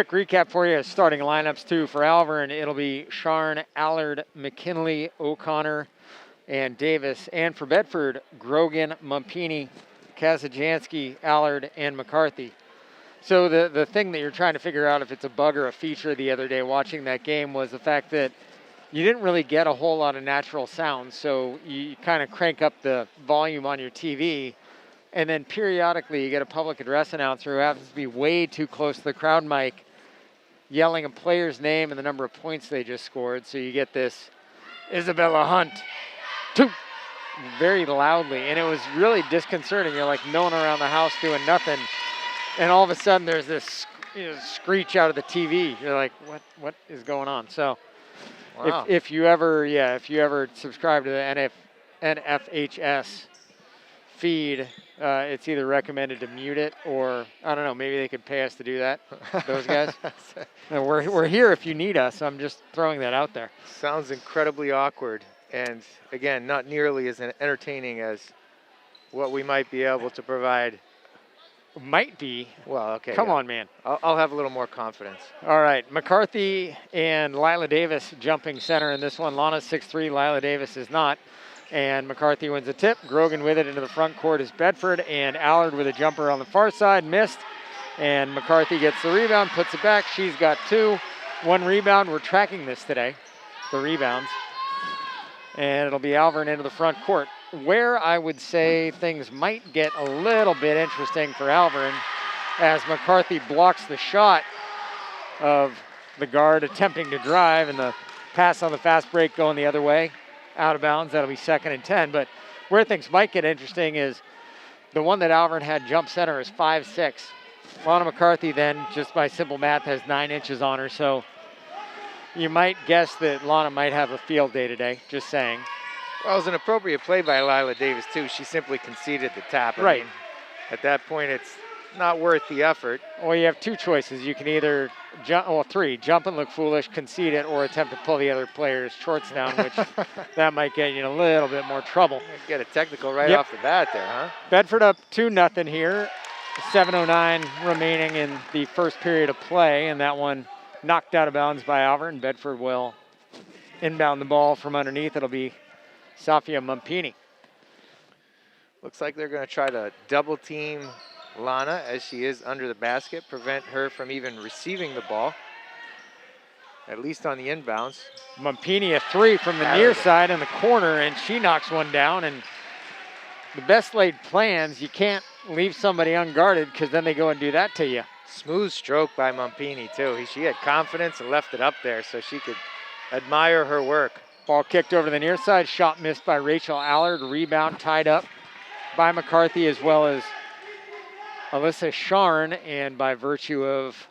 quick recap for you. Starting lineups too for Alvirne. It'll be Sharn, Allard, McKinley, O'Connor, and Davis. And for Bedford, Grogan, Mumpini, Kazajansky, Allard, and McCarthy. So the thing that you're trying to figure out if it's a bug or a feature the other day watching that game was the fact that you didn't really get a whole lot of natural sounds. So you kind of crank up the volume on your TV, and then periodically you get a public address announcer who happens to be way too close to the crowd mic yelling a player's name and the number of points they just scored. So you get this Isabella Hunt, two, very loudly. And it was really disconcerting. You're like milling around the house doing nothing. And all of a sudden there's this screech out of the TV. You're like, what is going on? So wow. if you ever subscribe to the NFHS feed, it's either recommended to mute it or, I don't know, maybe they could pay us to do that, those guys. We're here if you need us. I'm just throwing that out there. Sounds incredibly awkward. And again, not nearly as entertaining as what we might be able to provide. Might be. Well, okay. Come on, man. I'll have a little more confidence. All right. McCarthy and Lila Davis jumping center in this one. Lana's 6'3", Lila Davis is not. And McCarthy wins a tip. Grogan with it into the front court is Bedford. And Allard with a jumper on the far side. Missed. And McCarthy gets the rebound, puts it back. She's got 2. 1 rebound. We're tracking this today, the rebounds. And it'll be Alvirne into the front court, where I would say things might get a little bit interesting for Alvirne as McCarthy blocks the shot of the guard attempting to drive, and the pass on the fast break going the other way, out of bounds. That'll be 2nd and 10. But where things might get interesting is the one that Alvirne had jump center is 5'6". Lana McCarthy then, just by simple math, has 9 inches on her. So you might guess that Lana might have a field day today, just saying. Well, it was an appropriate play by Lila Davis, too. She simply conceded the tap. Right. I mean, at that point, it's not worth the effort. Well, you have 2 choices. You can either jump, 3, jump and look foolish, concede it, or attempt to pull the other player's shorts down, which that might get you in a little bit more trouble. Get a technical right off the bat there, huh? Bedford up 2-0 here. 7:09 remaining in the first period of play, and that one knocked out of bounds by Alvirne. Bedford will inbound the ball from underneath. It'll be Safia Mumpini. Looks like they're going to try to double team Lana as she is under the basket, prevent her from even receiving the ball, at least on the inbounds. Mumpini a 3 from the near side in the corner, and she knocks one down. And the best laid plans, you can't leave somebody unguarded because then they go and do that to you. Smooth stroke by Mumpini, too. She had confidence and left it up there so she could admire her work. Ball kicked over to the near side. Shot missed by Rachel Allard. Rebound tied up by McCarthy as well as Alyssa Sharn. And by virtue of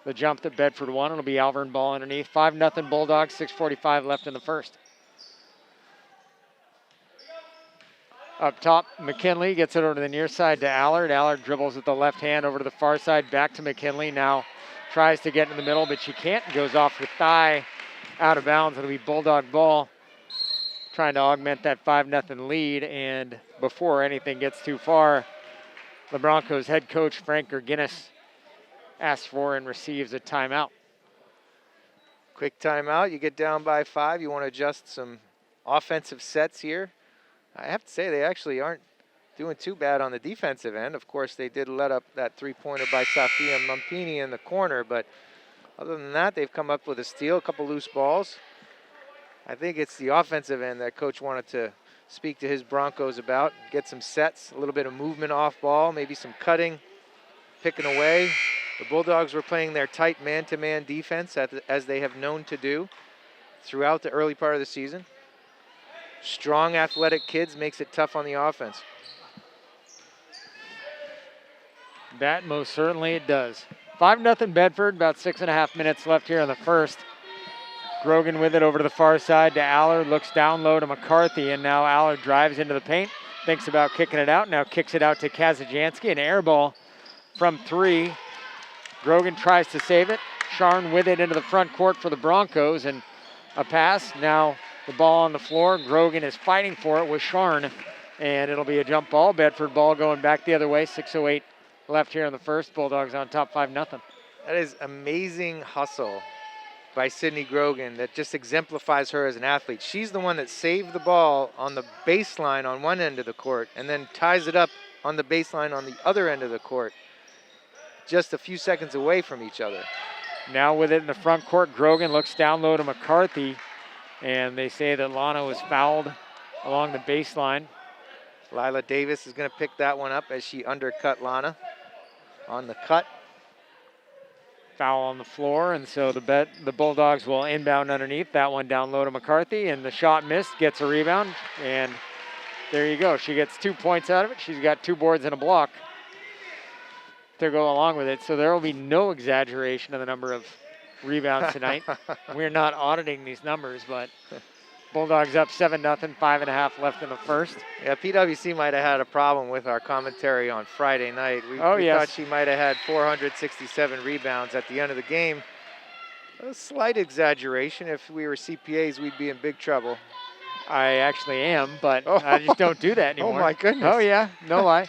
the jump that Bedford won, it'll be Alvirne ball underneath. 5-0 Bulldogs, 6:45 left in the first. Up top, McKinley gets it over to the near side to Allard. Allard dribbles with the left hand over to the far side, back to McKinley. Now tries to get in the middle, but she can't. Goes off her thigh, out of bounds. It'll be Bulldog ball, trying to augment that 5-0 lead. And before anything gets too far, the Broncos head coach Frank Gerginis asks for and receives a timeout. Quick timeout. You get down by 5. You want to adjust some offensive sets here. I have to say they actually aren't doing too bad on the defensive end. Of course, they did let up that 3-pointer by Safia Mumpini in the corner, but other than that, they've come up with a steal, a couple loose balls. I think it's the offensive end that coach wanted to speak to his Broncos about, get some sets, a little bit of movement off ball, maybe some cutting, picking away. The Bulldogs were playing their tight man-to-man defense as they have known to do throughout the early part of the season. Strong, athletic kids makes it tough on the offense. That most certainly it does. 5-0 Bedford, about 6.5 minutes left here in the first. Grogan with it over to the far side to Allard, looks down low to McCarthy, and now Allard drives into the paint, thinks about kicking it out, now kicks it out to Kazajansky, an air ball from 3. Grogan tries to save it. Sharn with it into the front court for the Broncos, and a pass. Now the ball on the floor. Grogan is fighting for it with Sharn, and it'll be a jump ball. Bedford ball going back the other way. 6:08 left here in the first. Bulldogs on top 5-0. That is amazing hustle by Sydney Grogan that just exemplifies her as an athlete. She's the one that saved the ball on the baseline on one end of the court and then ties it up on the baseline on the other end of the court, just a few seconds away from each other. Now with it in the front court, Grogan looks down low to McCarthy, and they say that Lana was fouled along the baseline. Lila Davis is going to pick that one up as she undercut Lana on the cut. Foul on the floor, and so the Bulldogs will inbound underneath. That one down low to McCarthy, and the shot missed, gets a rebound, and there you go. She gets 2 points out of it. She's got 2 boards and a block to go along with it. So there will be no exaggeration of the number of rebounds tonight. We're not auditing these numbers, but Bulldogs up 7-0, 5.5 left in the first. Yeah, PWC might have had a problem with our commentary on Friday night. We yes. thought she might have had 467 rebounds at the end of the game. A slight exaggeration. If we were CPAs, we'd be in big trouble. I actually am, but I just don't do that anymore. Oh, my goodness. Oh, yeah, no lie.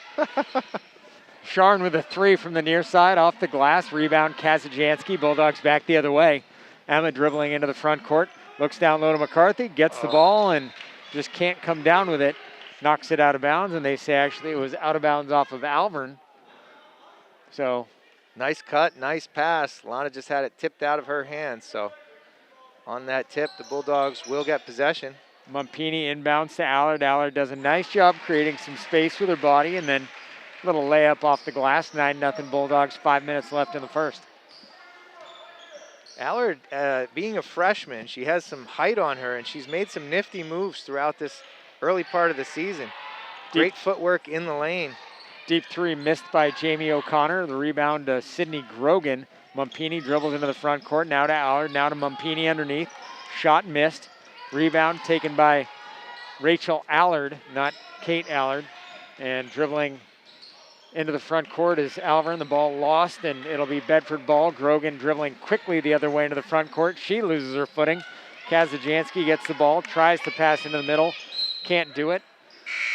Sharn with a 3 from the near side off the glass. Rebound, Kazajanski. Bulldogs back the other way. Emma dribbling into the front court. Looks down low to McCarthy, gets the ball, and just can't come down with it. Knocks it out of bounds, and they say actually it was out of bounds off of Alvirne. So. Nice cut, nice pass. Lana just had it tipped out of her hands. So on that tip, the Bulldogs will get possession. Mumpini inbounds to Allard. Allard does a nice job creating some space with her body, and then a little layup off the glass. 9-0 Bulldogs, 5 minutes left in the first. Allard, being a freshman, she has some height on her, and she's made some nifty moves throughout this early part of the season. Great footwork in the lane. Deep 3 missed by Jamie O'Connor. The rebound to Sydney Grogan. Mumpini dribbles into the front court. Now to Allard, now to Mumpini underneath. Shot missed. Rebound taken by Rachel Allard, not Kate Allard. And dribbling into the front court is Alvirne. The ball lost, and it'll be Bedford ball. Grogan dribbling quickly the other way into the front court. She loses her footing. Kazajanski gets the ball, tries to pass into the middle. Can't do it.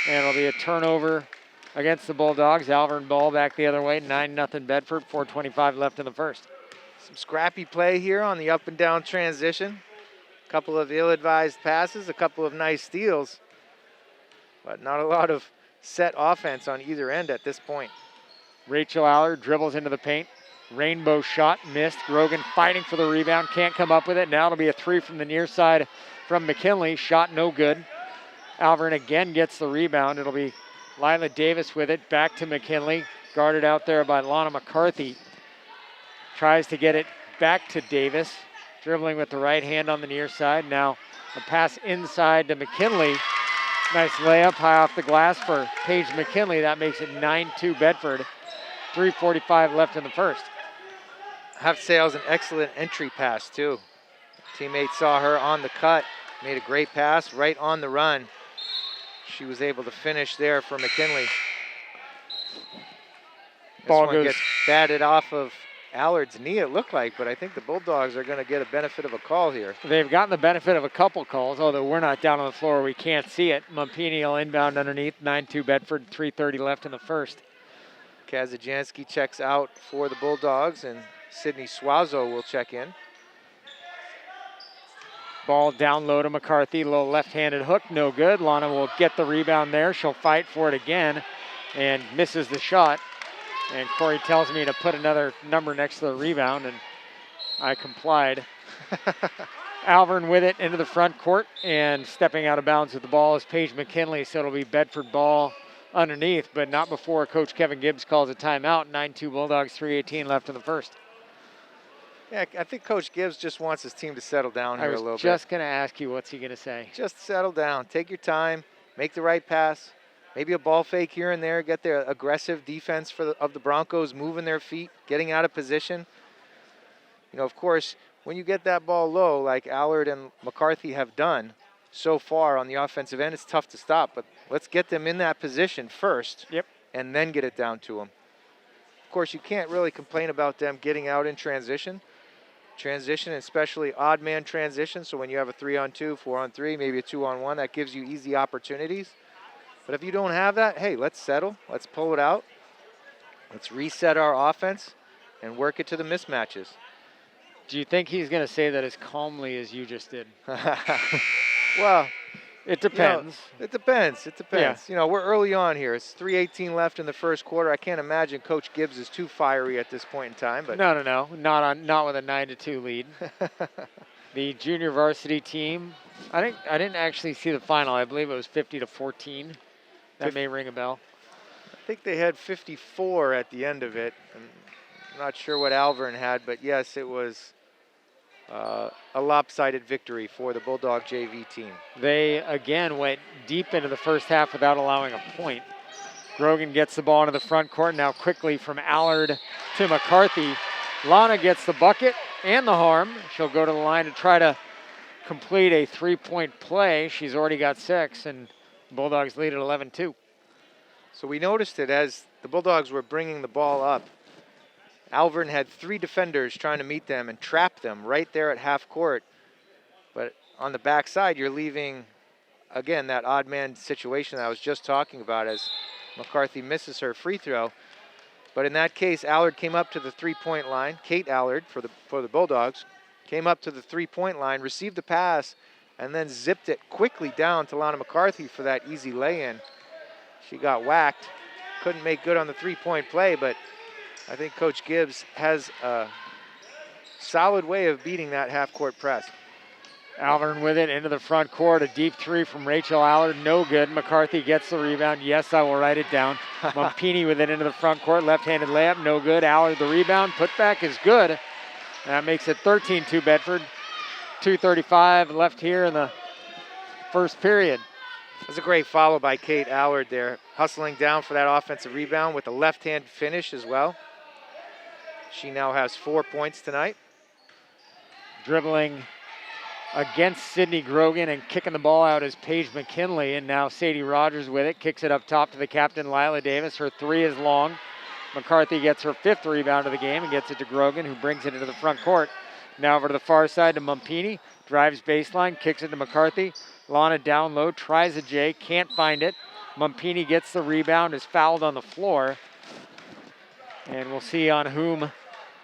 And it'll be a turnover against the Bulldogs. Alvirne ball back the other way. 9-0 Bedford, 4:25 left in the first. Some scrappy play here on the up and down transition. A couple of ill-advised passes, a couple of nice steals, but not a lot of set offense on either end at this point. Rachel Allard dribbles into the paint. Rainbow shot missed. Grogan fighting for the rebound. Can't come up with it. Now it'll be a 3 from the near side from McKinley. Shot no good. Alvirne again gets the rebound. It'll be Lila Davis with it. Back to McKinley. Guarded out there by Lana McCarthy. Tries to get it back to Davis. Dribbling with the right hand on the near side. Now a pass inside to McKinley. Nice layup high off the glass for Paige McKinley. That makes it 9-2 Bedford. 3:45 left in the first. I have to say that was an excellent entry pass too. Teammate saw her on the cut, made a great pass right on the run. She was able to finish there for McKinley. Ball this one goes. Gets batted off of Allard's knee, it looked like, but I think the Bulldogs are going to get a benefit of a call here. They've gotten the benefit of a couple calls, although we're not down on the floor. We can't see it. Mumpini will inbound underneath. 9-2 Bedford, 3:30 left in the first. Kazajanski checks out for the Bulldogs, and Sydney Suazo will check in. Ball down low to McCarthy. Little left-handed hook, no good. Lana will get the rebound there. She'll fight for it again and misses the shot. And Corey tells me to put another number next to the rebound, and I complied. Alvirne with it into the front court, and stepping out of bounds with the ball is Paige McKinley, so it'll be Bedford ball underneath, but not before Coach Kevin Gibbs calls a timeout. 9-2 Bulldogs, 3:18 left in the first. Yeah, I think Coach Gibbs just wants his team to settle down here a little bit. I was just going to ask you, what's he going to say? Just settle down. Take your time. Make the right pass. Maybe a ball fake here and there. Get the aggressive defense of the Broncos, moving their feet, getting out of position. You know, of course, when you get that ball low, like Allard and McCarthy have done so far on the offensive end, it's tough to stop. But let's get them in that position first, and then get it down to them. Of course, you can't really complain about them getting out in transition. Transition, especially odd man transition. So when you have a 3-on-2, 4-on-3, maybe a 2-on-1, that gives you easy opportunities. But if you don't have that, hey, let's settle. Let's pull it out. Let's reset our offense. and work it to the mismatches. Do you think he's going to say that as calmly as you just did? Well, it depends. It depends. It depends. Yeah. We're early on here. It's 3:18 left in the first quarter. I can't imagine Coach Gibbs is too fiery at this point in time. But no, not with a 9-2 lead. The junior varsity team. I didn't actually see the final. I believe it was 50-14. That may ring a bell. I think they had 54 at the end of it. I'm not sure what Alvirne had, but yes, it was a lopsided victory for the Bulldog JV team. They, again, went deep into the first half without allowing a point. Grogan gets the ball into the front court now quickly from Allard to McCarthy. Lana gets the bucket and the harm. She'll go to the line to try to complete a three-point play. She's already got 6, and Bulldogs lead at 11-2. So we noticed it as the Bulldogs were bringing the ball up. Alvirne had 3 defenders trying to meet them and trap them right there at half court. But on the backside, you're leaving, again, that odd man situation that I was just talking about as McCarthy misses her free throw. But in that case, Allard came up to the three-point line. Kate Allard for the Bulldogs came up to the three-point line, received the pass, and then zipped it quickly down to Lana McCarthy for that easy lay-in. She got whacked, couldn't make good on the three-point play, but I think Coach Gibbs has a solid way of beating that half-court press. Alvirne with it into the front court. A deep 3 from Rachel Allard. No good. McCarthy gets the rebound. Yes, I will write it down. Mumpini with it into the front court. Left-handed layup. No good. Allard the rebound. Putback is good. That makes it 13-2 Bedford. 2:35 left here in the first period. That's a great follow by Kate Allard there. Hustling down for that offensive rebound with a left-hand finish as well. She now has 4 points tonight. Dribbling against Sydney Grogan and kicking the ball out is Paige McKinley, and now Sadie Rogers with it. Kicks it up top to the captain, Lila Davis. Her 3 is long. McCarthy gets her 5th rebound of the game and gets it to Grogan, who brings it into the front court. Now over to the far side to Mumpini. Drives baseline, kicks it to McCarthy. Lana down low, tries a J, can't find it. Mumpini gets the rebound, is fouled on the floor. And we'll see on whom.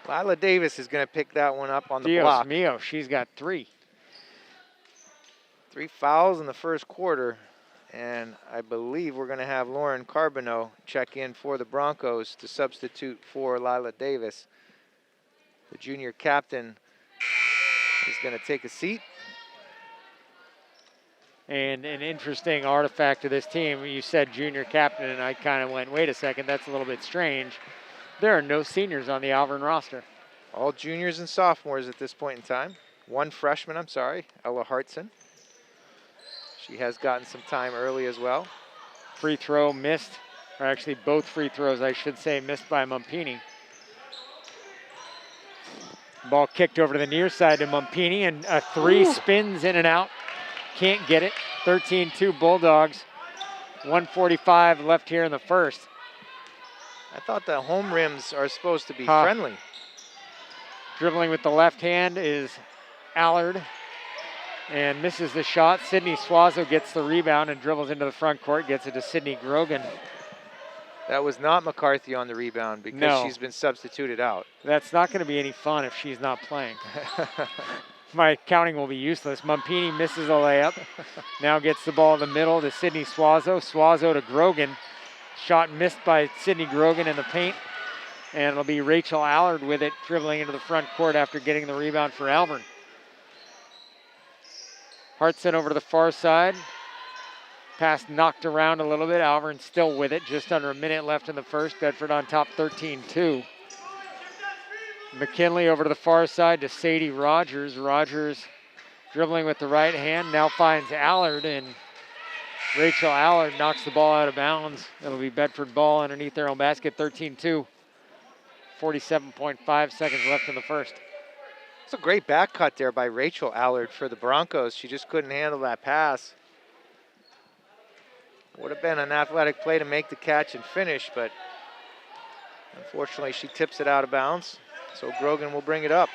Lila Davis is going to pick that one up on the block. Dios mio, she's got 3. 3 fouls in the first quarter. And I believe we're going to have Lauren Carbonneau check in for the Broncos to substitute for Lila Davis. The junior captain is going to take a seat. And an interesting artifact to this team, you said junior captain, and I kind of went, wait a second, that's a little bit strange. There are no seniors on the Alvirne roster. All juniors and sophomores at this point in time. 1 freshman, Ella Hartson. She has gotten some time early as well. Free throw missed, or actually both free throws, I should say, missed by Mumpini. Ball kicked over to the near side to Mumpini, and a 3 spins in and out. Can't get it. 13-2 Bulldogs. 1:45 left here in the first. I thought the home rims are supposed to be friendly. Dribbling with the left hand is Allard and misses the shot. Sydney Suazo gets the rebound and dribbles into the front court, gets it to Sydney Grogan. That was not McCarthy on the rebound because she's been substituted out. That's not going to be any fun if she's not playing. My counting will be useless. Mumpini misses a layup. Now gets the ball in the middle to Sydney Suazo. Suazo to Grogan. Shot missed by Sydney Grogan in the paint. And it'll be Rachel Allard with it, dribbling into the front court after getting the rebound for Alvirne. Hartson over to the far side. Pass knocked around a little bit. Alvirne still with it. Just under a minute left in the first. Bedford on top 13-2. McKinley over to the far side to Sadie Rogers. Rogers dribbling with the right hand. Now finds Allard, and Rachel Allard knocks the ball out of bounds. It'll be Bedford ball underneath their own basket. 13-2. 47.5 seconds left in the first. It's a great back cut there by Rachel Allard for the Broncos. She just couldn't handle that pass. Would have been an athletic play to make the catch and finish, but unfortunately she tips it out of bounds. So Grogan will bring it up.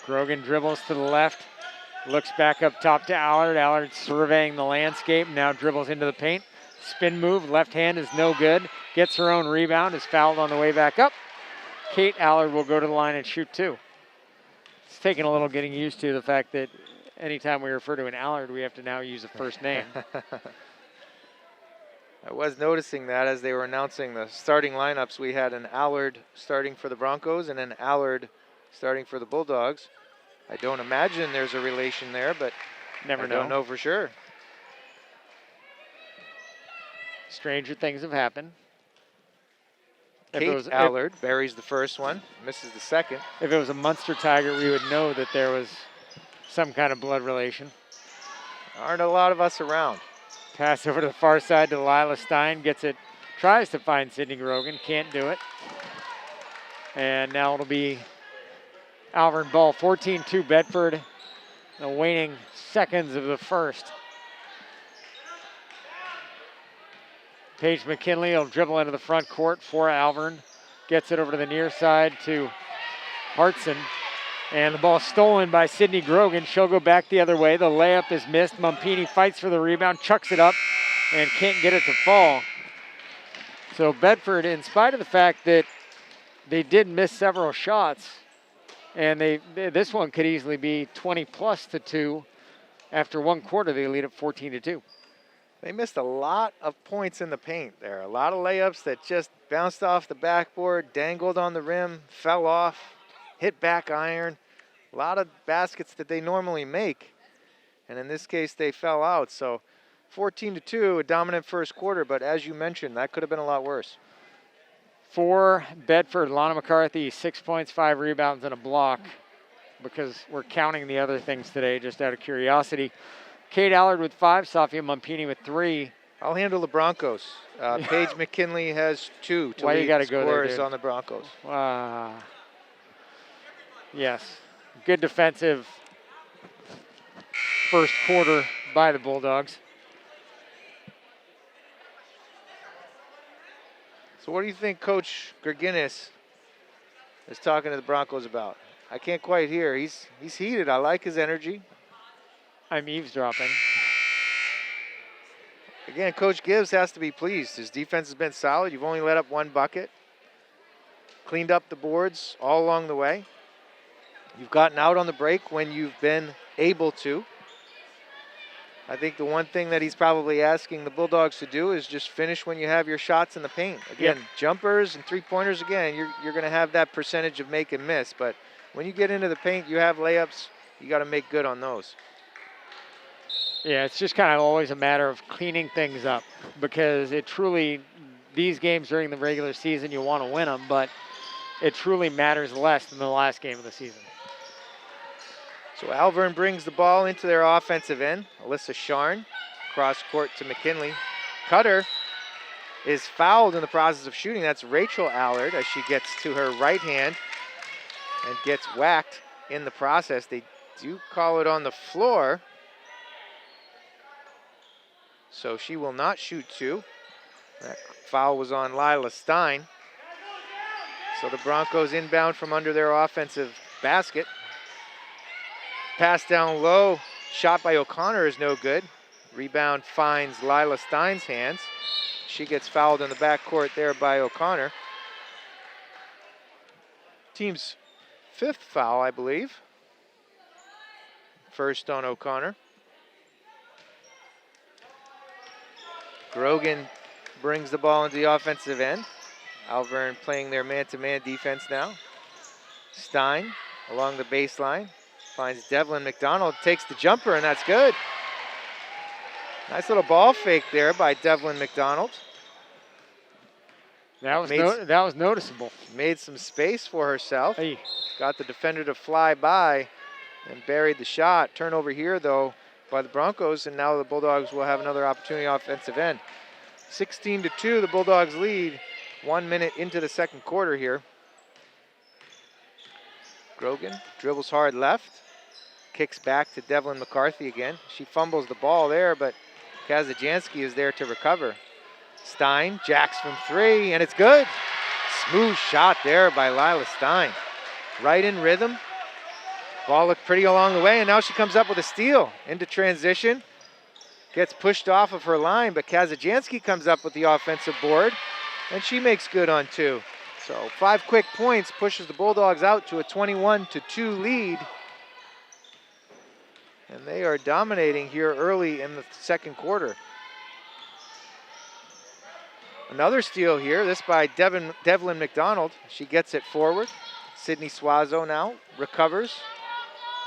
Grogan dribbles to the left, looks back up top to Allard. Allard surveying the landscape, now dribbles into the paint. Spin move, left hand is no good. Gets her own rebound, is fouled on the way back up. Kate Allard will go to the line and shoot 2. It's taking a little getting used to the fact that anytime we refer to an Allard, we have to now use a first name. I was noticing that as they were announcing the starting lineups, we had an Allard starting for the Broncos and an Allard starting for the Bulldogs. I don't imagine there's a relation there, but Never don't know for sure. Stranger things have happened. Kate Allard buries the first one, misses the second. If it was a Munster Tiger, we would know that there was some kind of blood relation. Aren't a lot of us around. Pass over to the far side to Lila Stein. Gets it, tries to find Sydney Grogan, can't do it. And now it'll be Alvirne ball, 14-2 Bedford. The waning seconds of the first. Paige McKinley will dribble into the front court for Alvirne. Gets it over to the near side to Hartson. And the ball stolen by Sydney Grogan. She'll go back the other way. The layup is missed. Mumpini fights for the rebound, chucks it up, and can't get it to fall. So Bedford, in spite of the fact that they did miss several shots, and this one could easily be 20+2. After one quarter, they lead at 14-2. They missed a lot of points in the paint there. A lot of layups that just bounced off the backboard, dangled on the rim, fell off, hit back iron. A lot of baskets that they normally make. And in this case, they fell out. So 14-2, a dominant first quarter. But as you mentioned, that could have been a lot worse. For Bedford, Lana McCarthy, 6 points, 5 rebounds, and a block, because we're counting the other things today just out of curiosity. Kate Allard with 5, Safia Mumpini with 3. I'll handle the Broncos. Paige McKinley has 2 to Why lead you gotta go there, scorers dude? on the Broncos. Yes, good defensive first quarter by the Bulldogs. So what do you think Coach Gerginis is talking to the Broncos about? I can't quite hear. He's heated. I like his energy. I'm eavesdropping. Again, Coach Gibbs has to be pleased. His defense has been solid. You've only let up 1 bucket. Cleaned up the boards all along the way. You've gotten out on the break when you've been able to. I think the one thing that he's probably asking the Bulldogs to do is just finish when you have your shots in the paint. Again, jumpers and three-pointers, again, you're going to have that percentage of make and miss. But when you get into the paint, you have layups. You got to make good on those. Yeah, it's just kind of always a matter of cleaning things up, because it truly, these games during the regular season, you want to win them, but it truly matters less than the last game of the season. So Alvirne brings the ball into their offensive end. Alyssa Sharn, cross court to McKinley. Cutter is fouled in the process of shooting. That's Rachel Allard as she gets to her right hand and gets whacked in the process. They do call it on the floor. So she will not shoot 2. That foul was on Lila Stein. So the Broncos inbound from under their offensive basket. Pass down low, shot by O'Connor is no good. Rebound finds Lila Stein's hands. She gets fouled in the backcourt there by O'Connor. Team's 5th foul, I believe. First on O'Connor. Grogan brings the ball into the offensive end. Alvirne playing their man-to-man defense now. Stein along the baseline. Finds Devlin McDonald, takes the jumper, and that's good. Nice little ball fake there by Devlin McDonald. That was noticeable. Made some space for herself. Hey. Got the defender to fly by and buried the shot. Turnover here, though, by the Broncos, and now the Bulldogs will have another opportunity offensive end. 16-2, the Bulldogs lead 1 minute into the second quarter here. Grogan dribbles hard left, kicks back to Devlin McCarthy again. She fumbles the ball there, but Kazajanski is there to recover. Stein jacks from 3, and it's good. Smooth shot there by Lila Stein. Right in rhythm. Ball looked pretty along the way, and now she comes up with a steal into transition. gets pushed off of her line, but Kazajanski comes up with the offensive board, and she makes good on 2. So 5 quick points pushes the Bulldogs out to a 21-2 lead. And they are dominating here early in the second quarter. Another steal here, this by Devlin McDonald. She gets it forward. Sydney Suazo now recovers,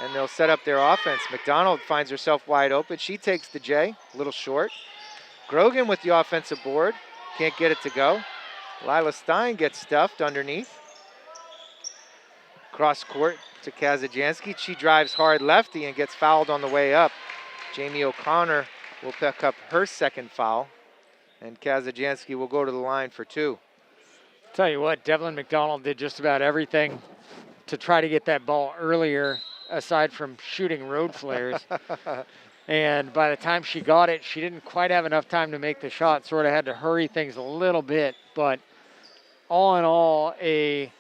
and they'll set up their offense. McDonald finds herself wide open. She takes the J, a little short. Grogan with the offensive board, can't get it to go. Lila Stein gets stuffed underneath. Cross court to Kazajanski. She drives hard lefty and gets fouled on the way up. Jamie O'Connor will pick up her second foul, and Kazajanski will go to the line for 2. Tell you what, Devlin McDonald did just about everything to try to get that ball earlier, aside from shooting road flares. And by the time she got it, she didn't quite have enough time to make the shot, sort of had to hurry things a little bit. But all in all, a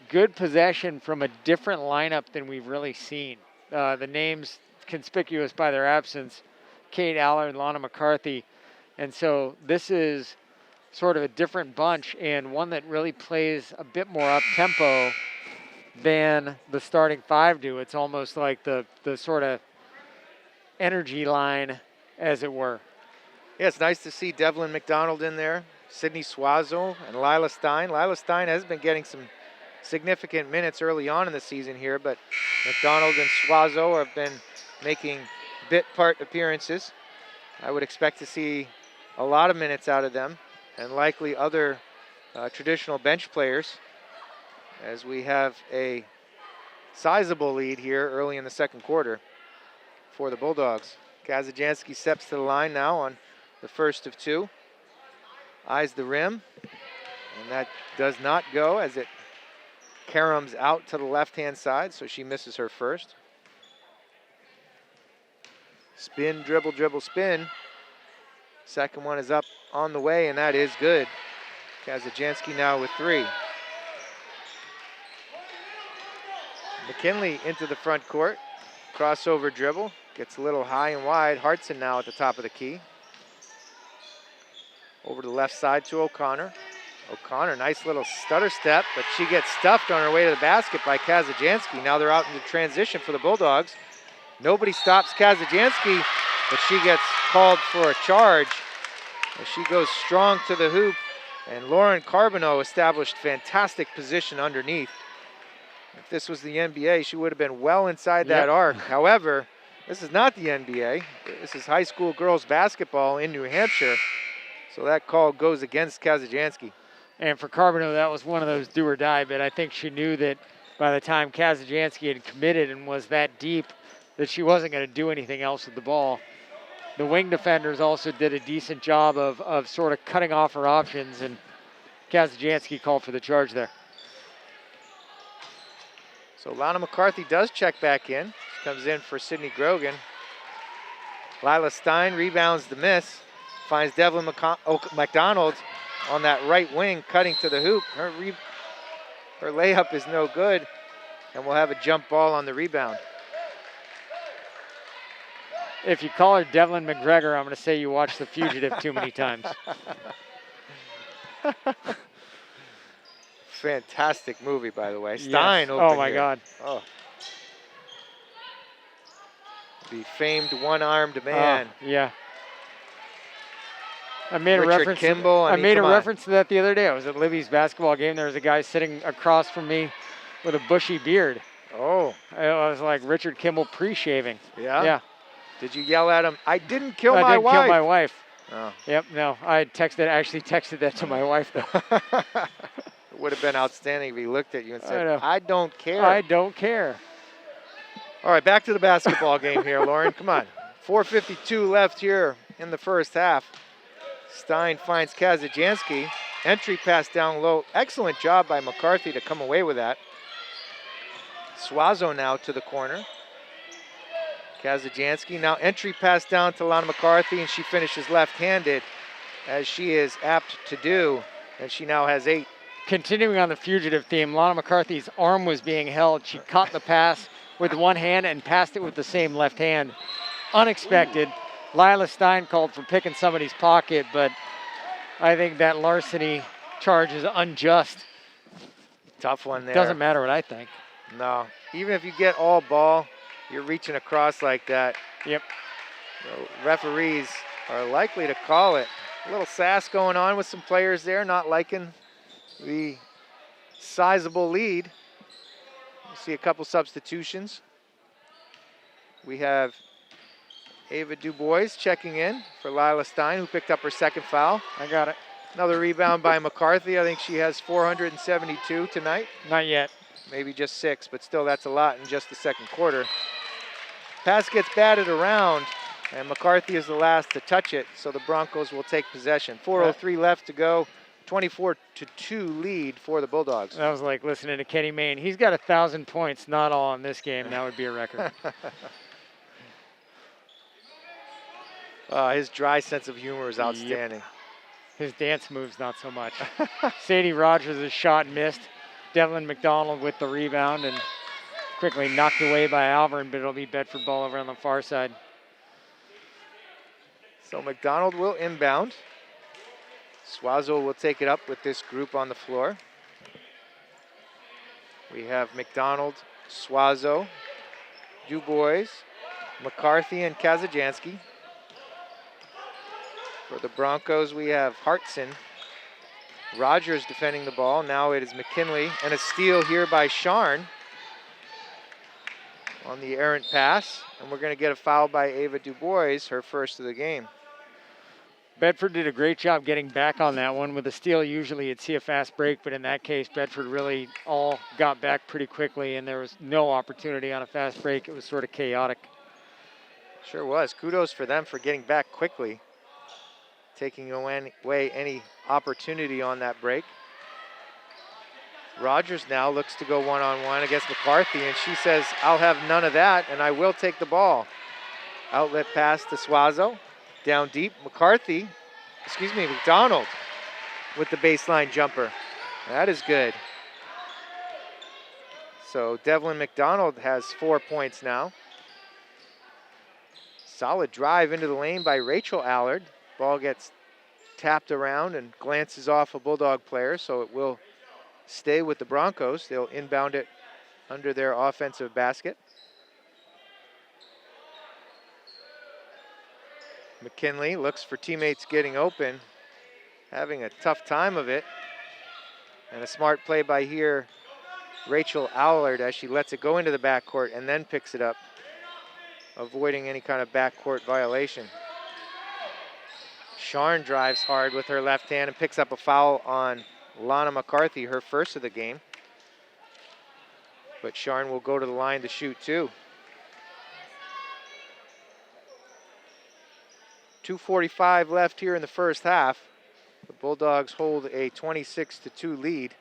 good possession from a different lineup than we've really seen. The names conspicuous by their absence, Kate Allard, Lana McCarthy. And so this is sort of a different bunch, and one that really plays a bit more up-tempo than the starting 5 do. It's almost like the sort of energy line, as it were. Yeah, it's nice to see Devlin McDonald in there, Sydney Suazo, and Lila Stein. Lila Stein has been getting some significant minutes early on in the season here, but McDonald and Suazo have been making bit part appearances. I would expect to see a lot of minutes out of them, and likely other traditional bench players, as we have a sizable lead here early in the second quarter for the Bulldogs. Kazajanski steps to the line now on the first of 2. Eyes the rim, and that does not go as it caroms out to the left-hand side, so she misses her first. Spin, dribble, dribble, spin. Second one is up on the way, and that is good. Kazajanski now with 3. McKinley into the front court. Crossover dribble. Gets a little high and wide. Hartson now at the top of the key. Over to the left side to O'Connor. O'Connor, nice little stutter step, but she gets stuffed on her way to the basket by Kazajanski. Now they're out into transition for the Bulldogs. Nobody stops Kazajanski, but she gets called for a charge as she goes strong to the hoop, and Lauren Carbonneau established fantastic position underneath. If this was the NBA, she would have been well inside that arc. However, this is not the NBA. This is high school girls basketball in New Hampshire, so that call goes against Kazajanski. And for Carbonneau, that was one of those do or die, but I think she knew that by the time Kazajanski had committed and was that deep, that she wasn't going to do anything else with the ball. The wing defenders also did a decent job of sort of cutting off her options, and Kazajanski called for the charge there. So Lana McCarthy does check back in. She comes in for Sydney Grogan. Lila Stein rebounds the miss, finds Devlin McDonald on that right wing, cutting to the hoop. Her layup is no good, and we'll have a jump ball on the rebound. If you call her Devlin McGregor, I'm going to say you watched The Fugitive too many times. Fantastic movie, by the way. Stein yes. open Oh, my here. God. Oh. The famed one-armed man. Yeah. I made Richard a reference. Kimball. I made a reference to that the other day. I was at Libby's basketball game. There was a guy sitting across from me with a bushy beard. Oh. I was like Richard Kimball pre-shaving. Yeah? Yeah. Did you yell at him, I didn't kill my I didn't wife? kill my wife. Oh. Yep, no. I actually texted that to my wife, though. It would have been outstanding if he looked at you and said, I don't care. I don't care. All right, back to the basketball game here, Lauren. Come on. 4:52 left here in the first half. Stein finds Kazajanski. Entry pass down low. Excellent job by McCarthy to come away with that. Suazo now to the corner. Kazajanski now entry pass down to Lana McCarthy, and she finishes left-handed, as she is apt to do, and she now has 8. Continuing on the fugitive theme, Lana McCarthy's arm was being held. She caught the pass with one hand and passed it with the same left hand. Unexpected. Lila Stein called for picking somebody's pocket, but I think that larceny charge is unjust. Tough one there. Doesn't matter what I think. No. Even if you get all ball, you're reaching across like that. Yep. The referees are likely to call it. A little sass going on with some players there, not liking the sizable lead. You see a couple substitutions. We have Ava Dubois checking in for Lila Stein, who picked up her second foul. I got it. Another rebound by McCarthy. I think she has 472 tonight. Not yet. Maybe just 6, but still that's a lot in just the second quarter. Pass gets batted around, and McCarthy is the last to touch it, so the Broncos will take possession. 4:03 left to go. 24-2 lead for the Bulldogs. That was like listening to Kenny Mayne. He's got 1,000 points, not all in this game. That would be a record. His dry sense of humor is outstanding. Yep. His dance moves, not so much. Sadie Rogers' shot missed. Devlin McDonald with the rebound and quickly knocked away by Alvirne, but it'll be Bedford ball over on the far side. So McDonald will inbound. Suazo will take it up with this group on the floor. We have McDonald, Suazo, Dubois, McCarthy, and Kazajanski. For the Broncos, we have Hartson. Rogers defending the ball. Now it is McKinley, and a steal here by Sharn on the errant pass. And we're going to get a foul by Ava Dubois, her first of the game. Bedford did a great job getting back on that one. With a steal, usually you'd see a fast break, but in that case, Bedford really all got back pretty quickly, and there was no opportunity on a fast break. It was sort of chaotic. Sure was. Kudos for them for getting back quickly, taking away any opportunity on that break. Rogers now looks to go one-on-one against McCarthy, and she says, I'll have none of that, and I will take the ball. Outlet pass to Suazo. Down deep, McDonald with the baseline jumper. That is good. So Devlin McDonald has 4 points now. Solid drive into the lane by Rachel Allard. Ball gets tapped around and glances off a Bulldog player, so it will stay with the Broncos. They'll inbound it under their offensive basket. McKinley looks for teammates getting open, having a tough time of it. And a smart play by here, Rachel Allard, as she lets it go into the backcourt and then picks it up, avoiding any kind of backcourt violation. Sharn drives hard with her left hand and picks up a foul on Lana McCarthy, her first of the game. But Sharn will go to the line to shoot too. 2:45 left here in the first half. The Bulldogs hold a 26-2 lead.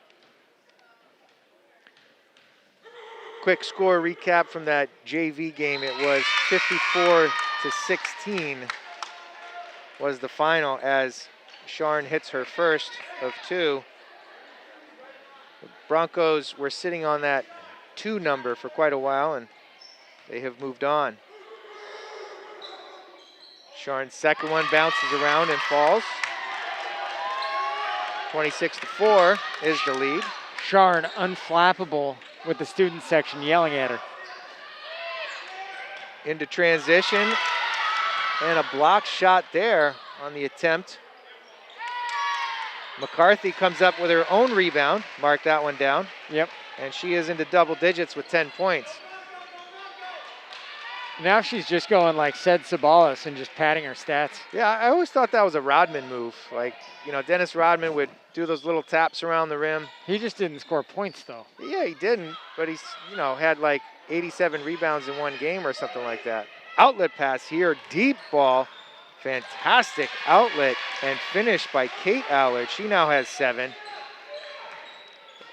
Quick score recap from that JV game. It was 54-16 was the final as Sharn hits her first of 2. The Broncos were sitting on that 2 number for quite a while, and they have moved on. Sharn's second one bounces around and falls. 26-4 is the lead. Sharn unflappable with the student section yelling at her. Into transition, and a block shot there on the attempt. McCarthy comes up with her own rebound. Mark that one down. Yep. And she is into double digits with 10 points. Now she's just going like Ced Sabalas and just padding her stats. Yeah, I always thought that was a Rodman move. Like, you know, Dennis Rodman would do those little taps around the rim. He just didn't score points, though. Yeah, he didn't, but he's, you know, had like 87 rebounds in one game or something like that. Outlet pass here, deep ball. Fantastic outlet and finish by Kate Allard. She now has 7.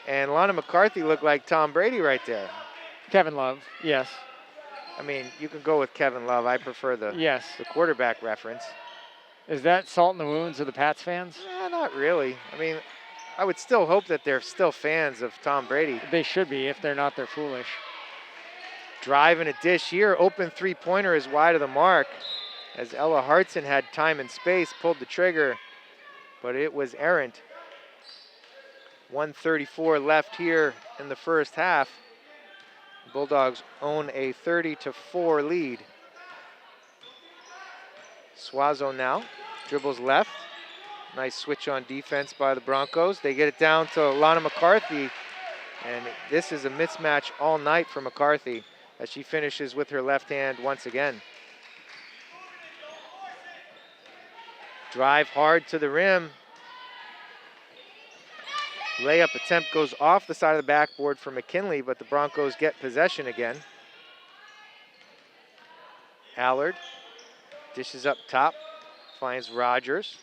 And Lana McCarthy looked like Tom Brady right there. Kevin Love, yes. I mean, you can go with Kevin Love. I prefer the quarterback reference. Is that salt in the wounds of the Pats fans? Not really. I mean, I would still hope that they're still fans of Tom Brady. They should be. If they're not, they're foolish. Drive and a dish here. Open three-pointer is wide of the mark. as Ella Hartson had time and space, pulled the trigger, but it was errant. 1:34 left here in the first half. Bulldogs own a 30-4 lead. Suazo now dribbles left. Nice switch on defense by the Broncos. They get it down to Lana McCarthy, and this is a mismatch all night for McCarthy as she finishes with her left hand once again. Drive hard to the rim. Layup attempt goes off the side of the backboard for McKinley, but the Broncos get possession again. Allard dishes up top, finds Rogers.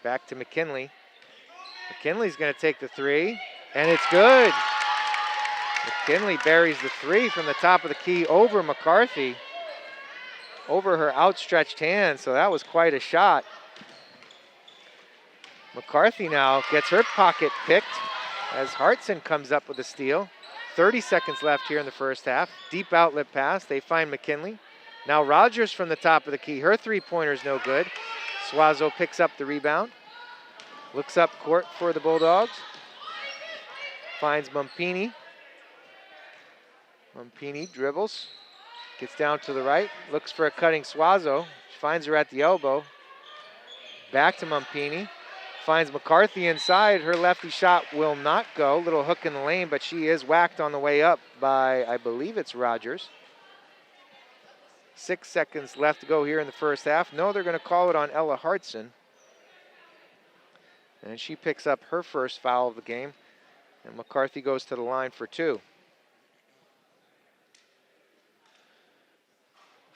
Back to McKinley. McKinley's going to take the three, and it's good. McKinley buries the three from the top of the key over McCarthy, over her outstretched hand, so that was quite a shot. McCarthy now gets her pocket picked as Hartson comes up with a steal. 30 seconds left here in the first half. Deep outlet pass. They find McKinley. Now Rogers from the top of the key. Her three-pointer's no good. Suazo picks up the rebound. Looks up court for the Bulldogs. Finds Mumpini. Mumpini dribbles. Gets down to the right. Looks for a cutting Suazo. She finds her at the elbow. Back to Mumpini. Finds McCarthy inside. Her lefty shot will not go. Little hook in the lane, but she is whacked on the way up by, I believe it's Rogers. 6 seconds left to go here in the first half. No, they're going to call it on Ella Hartson. And she picks up her first foul of the game. And McCarthy goes to the line for two.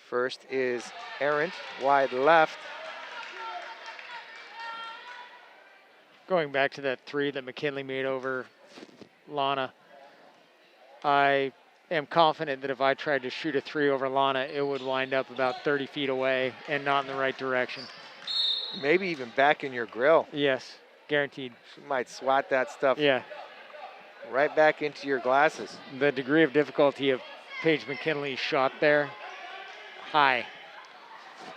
First is errant, wide left. Going back to that three that McKinley made over Lana, I am confident that if I tried to shoot a three over Lana, it would wind up about 30 feet away and not in the right direction. Maybe even back in your grill. Yes, guaranteed. She might swat that stuff right back into your glasses. The degree of difficulty of Paige McKinley's shot there, high.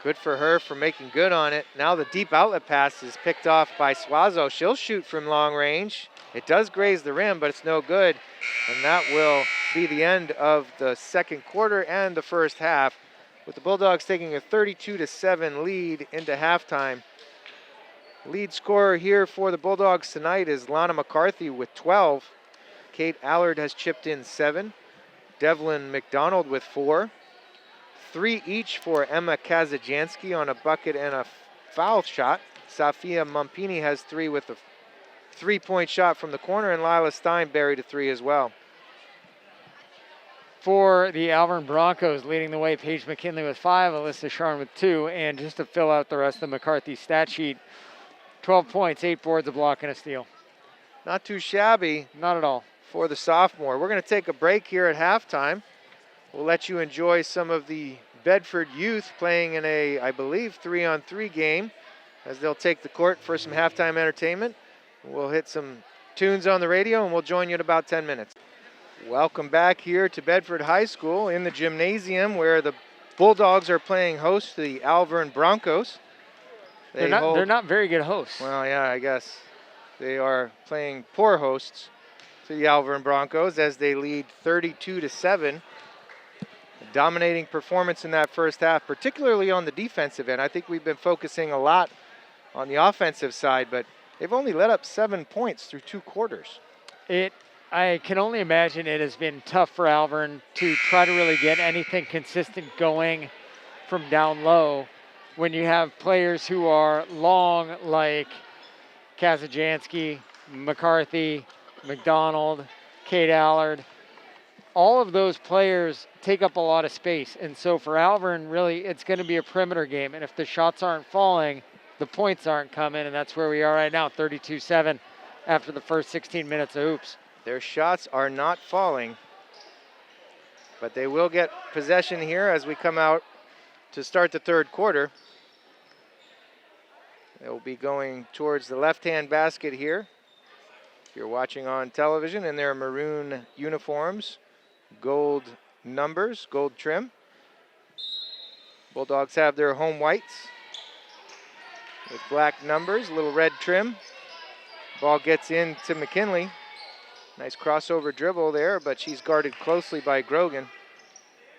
Good for her for making good on it. Now the deep outlet pass is picked off by Suazo. She'll shoot from long range. It does graze the rim, but it's no good. And that will be the end of the second quarter and the first half, with the Bulldogs taking a 32-7 lead into halftime. Lead scorer here for the Bulldogs tonight is Lana McCarthy with 12. Kate Allard has chipped in 7. Devlin McDonald with 4. 3 each for Emma Kazajanski on a bucket and a foul shot. Safia Mumpini has 3 with a three-point shot from the corner, and Lila Stein buried a 3 as well. For the Alvirne Broncos, leading the way, Paige McKinley with 5, Alyssa Sharn with 2, and just to fill out the rest of McCarthy's stat sheet, 12 points, 8 boards, a block, and a steal. Not too shabby. Not at all. For the sophomore. We're going to take a break here at halftime. We'll let you enjoy some of the Bedford youth playing in a, I believe, 3-on-3 game as they'll take the court for some halftime entertainment. We'll hit some tunes on the radio and we'll join you in about 10 minutes. Welcome back here to Bedford High School in the gymnasium where the Bulldogs are playing host to the Alvirne Broncos. They're not very good hosts. Well, yeah, I guess. They are playing poor hosts to the Alvirne Broncos as they lead 32-7. Dominating performance in that first half, particularly on the defensive end. I think we've been focusing a lot on the offensive side, but they've only let up 7 points through 2 quarters. I can only imagine it has been tough for Alvirne to try to really get anything consistent going from down low when you have players who are long like Kazajanski, McCarthy, McDonald, Kate Allard. All of those players take up a lot of space. And so for Alvirne, really, it's going to be a perimeter game. And if the shots aren't falling, the points aren't coming. And that's where we are right now, 32-7 after the first 16 minutes of hoops. Their shots are not falling, but they will get possession here as we come out to start the third quarter. They'll be going towards the left-hand basket here. If you're watching on television in their maroon uniforms, gold numbers, gold trim. Bulldogs have their home whites with black numbers, a little red trim. Ball gets into McKinley. Nice crossover dribble there, but she's guarded closely by Grogan.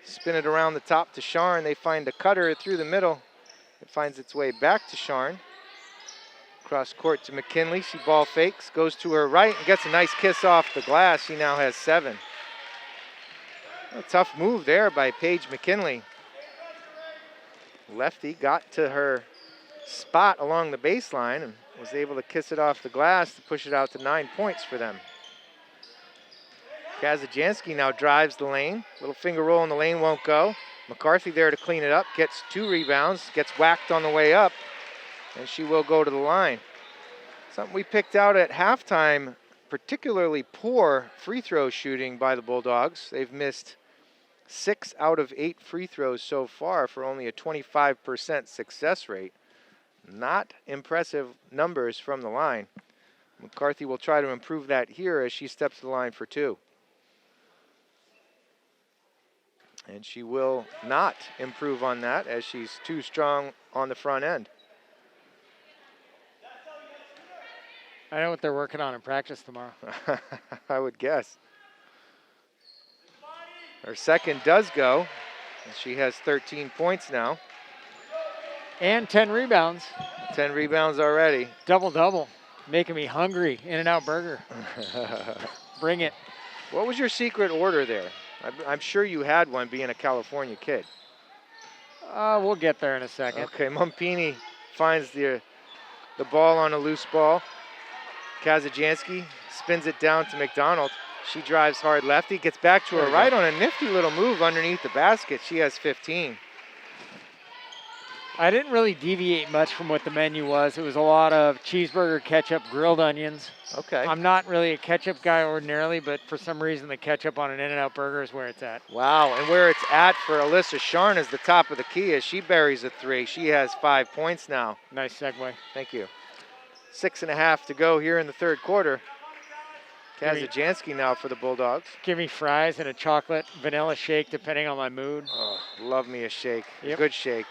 Spin it around the top to Sharn. They find a cutter through the middle. It finds its way back to Sharn. Cross court to McKinley. She ball fakes, goes to her right, and gets a nice kiss off the glass. She now has 7. A tough move there by Paige McKinley. Lefty got to her spot along the baseline and was able to kiss it off the glass to push it out to 9 points for them. Kazajanski now drives the lane. Little finger roll in the lane won't go. McCarthy there to clean it up, gets 2 rebounds, gets whacked on the way up, and she will go to the line. Something we picked out at halftime, particularly poor free throw shooting by the Bulldogs. They've missed 6 out of 8 free throws so far for only a 25% success rate. Not impressive numbers from the line. McCarthy will try to improve that here as she steps to the line for 2. And she will not improve on that as she's too strong on the front end. I know what they're working on in practice tomorrow. I would guess. Her second does go, and she has 13 points now. And 10 rebounds. 10 rebounds already. Double-double. Making me hungry. In-N-Out Burger. Bring it. What was your secret order there? I'm sure you had one being a California kid. We'll get there in a second. Okay, Mumpini finds the ball on a loose ball. Kazajanski spins it down to McDonald. She drives hard lefty, gets back to her right on a nifty little move underneath the basket. She has 15. I didn't really deviate much from what the menu was. It was a lot of cheeseburger, ketchup, grilled onions. Okay. I'm not really a ketchup guy ordinarily, but for some reason the ketchup on an In-N-Out Burger is where it's at. Wow, and where it's at for Alyssa Sharn is the top of the key as she buries a 3. She has 5 points now. Nice segue. Thank you. 6.5 to go here in the third quarter. Kazajanski now for the Bulldogs. Give me fries and a chocolate vanilla shake depending on my mood. Oh, love me a shake. Yep. Good shake.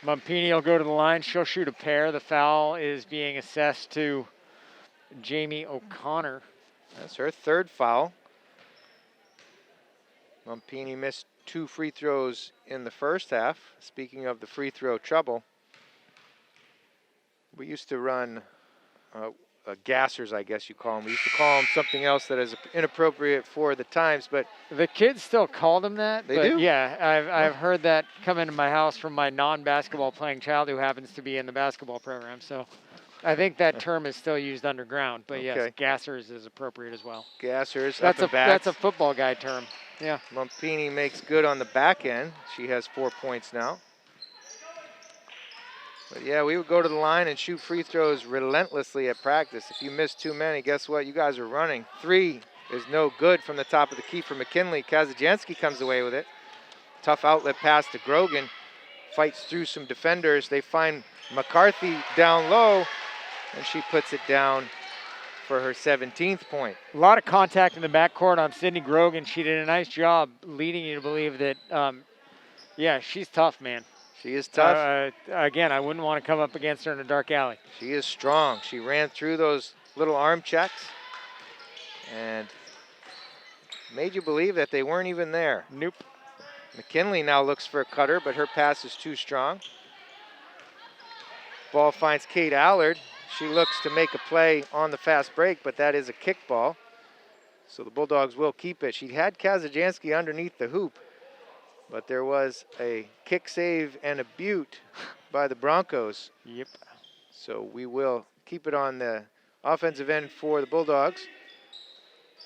Mumpini will go to the line. She'll shoot a pair. The foul is being assessed to Jamie O'Connor. That's her third foul. Mumpini missed 2 free throws in the first half. Speaking of the free throw trouble, we used to run gassers, I guess you call them. We used to call them something else that is inappropriate for the times, but the kids still call them that. They but do? Yeah, I've heard that come into my house from my non-basketball playing child who happens to be in the basketball program. So I think that term is still used underground, but yes, gassers is appropriate as well. Gassers. That's a football guy term. Yeah. Mumpini makes good on the back end. She has 4 points now. But yeah, we would go to the line and shoot free throws relentlessly at practice. If you miss too many, guess what? You guys are running. 3 is no good from the top of the key for McKinley. Kazajanski comes away with it. Tough outlet pass to Grogan. Fights through some defenders. They find McCarthy down low, and she puts it down for her 17th point. A lot of contact in the backcourt on Sydney Grogan. She did a nice job leading you to believe that, yeah, she's tough, man. She is tough. Again, I wouldn't want to come up against her in a dark alley. She is strong. She ran through those little arm checks and made you believe that they weren't even there. Nope. McKinley now looks for a cutter, but her pass is too strong. Ball finds Kate Allard. She looks to make a play on the fast break, but that is a kick ball. So the Bulldogs will keep it. She had Kazajanski underneath the hoop, but there was a kick save and a butte by the Broncos. Yep. So we will keep it on the offensive end for the Bulldogs.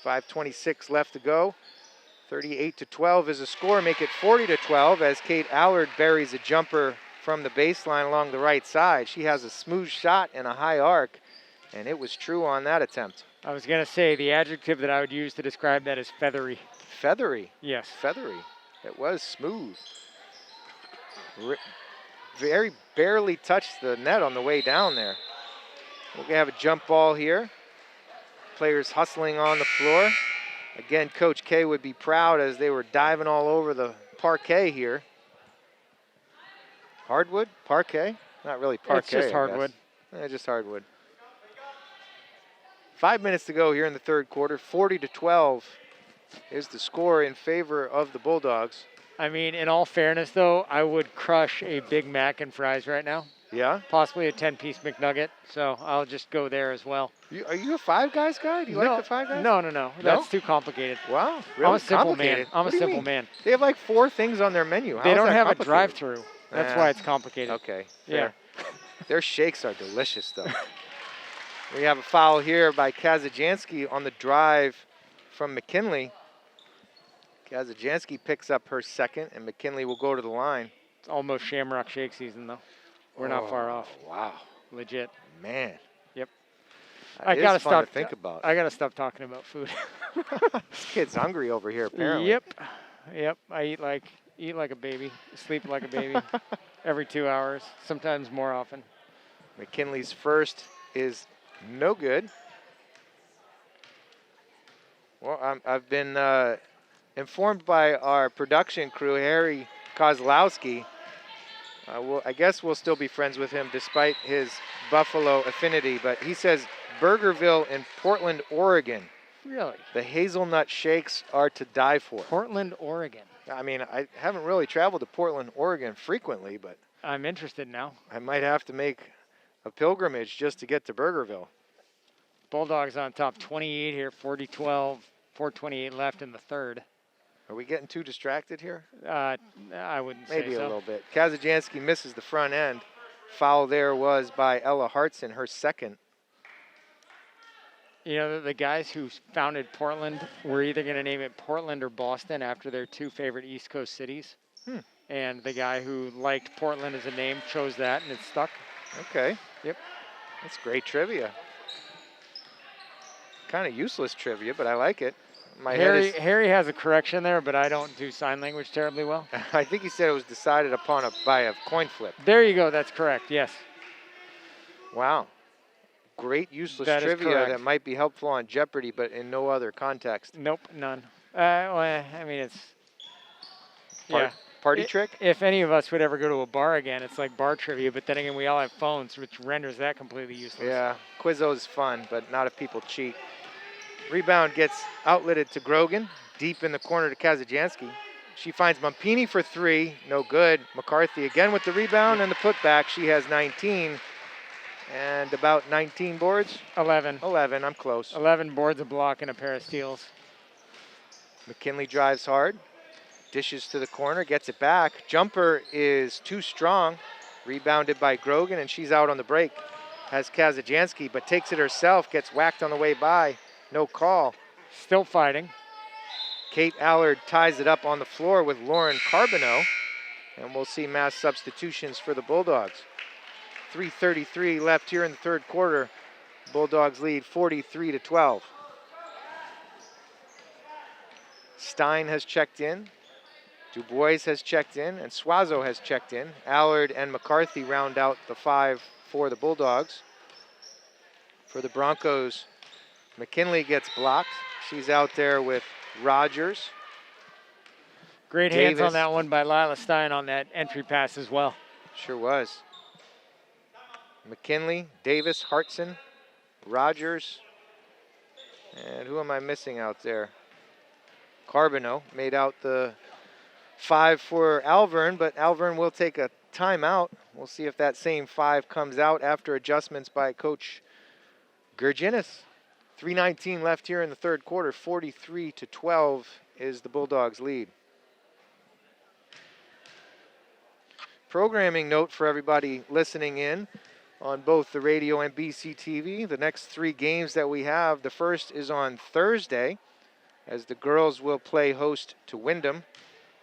5:26 left to go. 38-12 is a score. Make it 40-12 as Kate Allard buries a jumper from the baseline along the right side. She has a smooth shot and a high arc, and it was true on that attempt. I was going to say the adjective that I would use to describe that is feathery. Feathery. Yes. Feathery. It was smooth. Very barely touched the net on the way down there. We're going to have a jump ball here. Players hustling on the floor. Again, Coach K would be proud as they were diving all over the parquet here. Hardwood? Parquet? Not really parquet, It's just I hardwood. guess. Just hardwood. 5 minutes to go here in the third quarter. 40-12 is the score in favor of the Bulldogs. I mean, in all fairness, though, I would crush a Big Mac and fries right now. Yeah? Possibly a 10-piece McNugget, so I'll just go there as well. Are you a Five Guys guy? Do you like the Five Guys? No. That's too complicated. Wow, really? I'm a simple man. Complicated? I'm a What do you simple mean? man. They have like 4 things on their menu. How They is don't that have a complicated? drive-through. That's why it's complicated. Okay, Yeah. fair. Their shakes are delicious, though. We have a foul here by Kazajanski on the drive from McKinley. Kazajanski picks up her second, and McKinley will go to the line. It's almost Shamrock Shake season, though. We're not far off. Wow. Legit. Man. Yep. That I is gotta fun stop. to think about. I gotta stop talking about food. This kid's hungry over here, apparently. Yep. I eat like a baby, sleep like a baby, every 2 hours, sometimes more often. McKinley's first is no good. Well, I've been informed by our production crew, Harry Kozlowski. I guess we'll still be friends with him despite his Buffalo affinity, but he says Burgerville in Portland, Oregon. Really? The hazelnut shakes are to die for. Portland, Oregon. I mean, I haven't really traveled to Portland, Oregon frequently, but I'm interested now. I might have to make a pilgrimage just to get to Burgerville. Bulldogs on top, 28 here, 40-12, 4:28 left in the third. Are we getting too distracted here? I wouldn't say so. Maybe a little bit. Kazajanski misses the front end. Foul there was by Ella Hartson, her second. You know, the guys who founded Portland were either going to name it Portland or Boston after their 2 favorite East Coast cities. And the guy who liked Portland as a name chose that, and it stuck. Okay. Yep. That's great trivia. Kind of useless trivia, but I like it. Harry has a correction there, but I don't do sign language terribly well. I think he said it was decided upon by a coin flip. There you go. That's correct. Yes. Wow. Great useless That is trivia correct. that might be helpful on Jeopardy, but in no other context. Nope, none. Well, I mean, it's Party trick? If any of us would ever go to a bar again, it's like bar trivia, but then again, we all have phones, which renders that completely useless. Yeah, Quizzo's fun, but not if people cheat. Rebound gets outletted to Grogan, deep in the corner to Kazajanski. She finds Mumpini for 3, no good. McCarthy again with the rebound and the putback. She has 19 and about 19 boards. 11. 11, I'm close. 11 boards, a block, and a pair of steals. McKinley drives hard, dishes to the corner, gets it back. Jumper is too strong, rebounded by Grogan, and she's out on the break. Has Kazajanski, but takes it herself, gets whacked on the way by. No call. Still fighting. Kate Allard ties it up on the floor with Lauren Carbonneau, and we'll see mass substitutions for the Bulldogs. 3:33 left here in the third quarter. Bulldogs lead 43-12. Stein has checked in. Dubois has checked in, and Suazo has checked in. Allard and McCarthy round out the 5 for the Bulldogs. For the Broncos, McKinley gets blocked. She's out there with Rogers. Great hands on that one by Lila Stein on that entry pass as well. Sure was. McKinley, Davis, Hartson, Rogers, and who am I missing out there? Carbonneau made out the 5 for Alvirne, but Alvirne will take a timeout. We'll see if that same 5 comes out after adjustments by Coach Gurginis. 3:19 left here in the third quarter. 43-12 is the Bulldogs' lead. Programming note for everybody listening in on both the radio and BCTV. The next 3 games that we have, the first is on Thursday, as the girls will play host to Wyndham.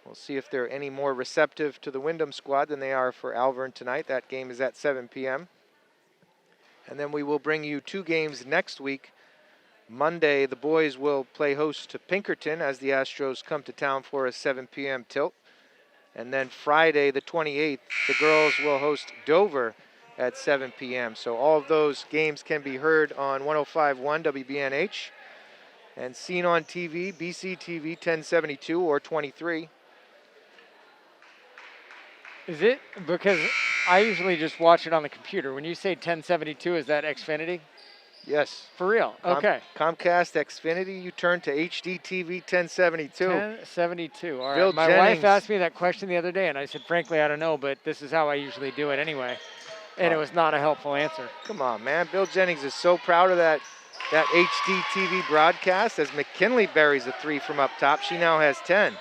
We'll see if they're any more receptive to the Wyndham squad than they are for Alvirne tonight. That game is at 7 p.m. And then we will bring you 2 games next week. Monday, the boys will play host to Pinkerton as the Astros come to town for a 7 p.m. tilt. And then Friday, the 28th, the girls will host Dover at 7 p.m. So all of those games can be heard on 105.1 WBNH and seen on TV, BCTV 1072 or 23. Is it? Because I usually just watch it on the computer. When you say 1072, is that Xfinity? Yes. For real? Okay. Comcast Xfinity, you turn to HD TV 1072. 1072. All right. Bill My Jennings. wife asked me that question the other day, and I said, frankly, I don't know, but this is how I usually do it anyway. And it was not a helpful answer. Come on, man. Bill Jennings is so proud of that HD TV broadcast as McKinley buries a 3 from up top. She now has 10.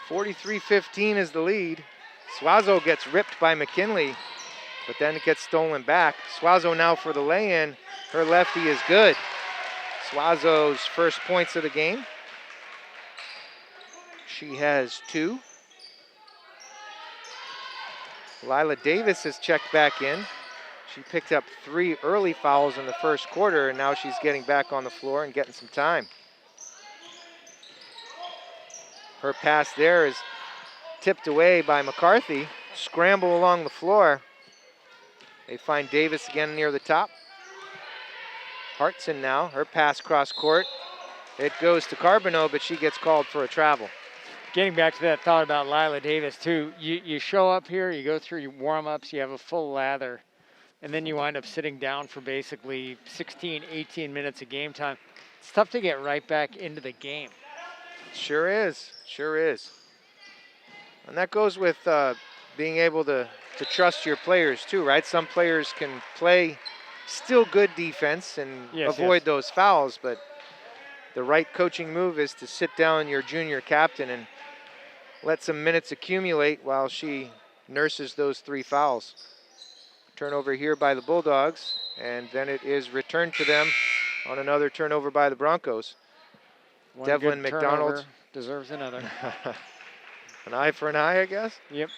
43-15 is the lead. Suazo gets ripped by McKinley, but then it gets stolen back. Suazo now for the lay-in. Her lefty is good. Suazo's first points of the game. She has 2. Lila Davis is checked back in. She picked up 3 early fouls in the first quarter, and now she's getting back on the floor and getting some time. Her pass there is tipped away by McCarthy. Scramble along the floor. They find Davis again near the top. Hartson now, her pass cross court. It goes to Carbonneau, but she gets called for a travel. Getting back to that thought about Lila Davis, too, you show up here, you go through your warm-ups, you have a full lather, and then you wind up sitting down for basically 16, 18 minutes of game time. It's tough to get right back into the game. Sure is, sure is. And that goes with being able to trust your players, too, right? Some players can play still good defense and avoid those fouls, but the right coaching move is to sit down your junior captain and let some minutes accumulate while she nurses those 3 fouls. Turnover here by the Bulldogs, and then it is returned to them on another turnover by the Broncos. One Devlin McDonald deserves another. An eye for an eye, I guess? Yep.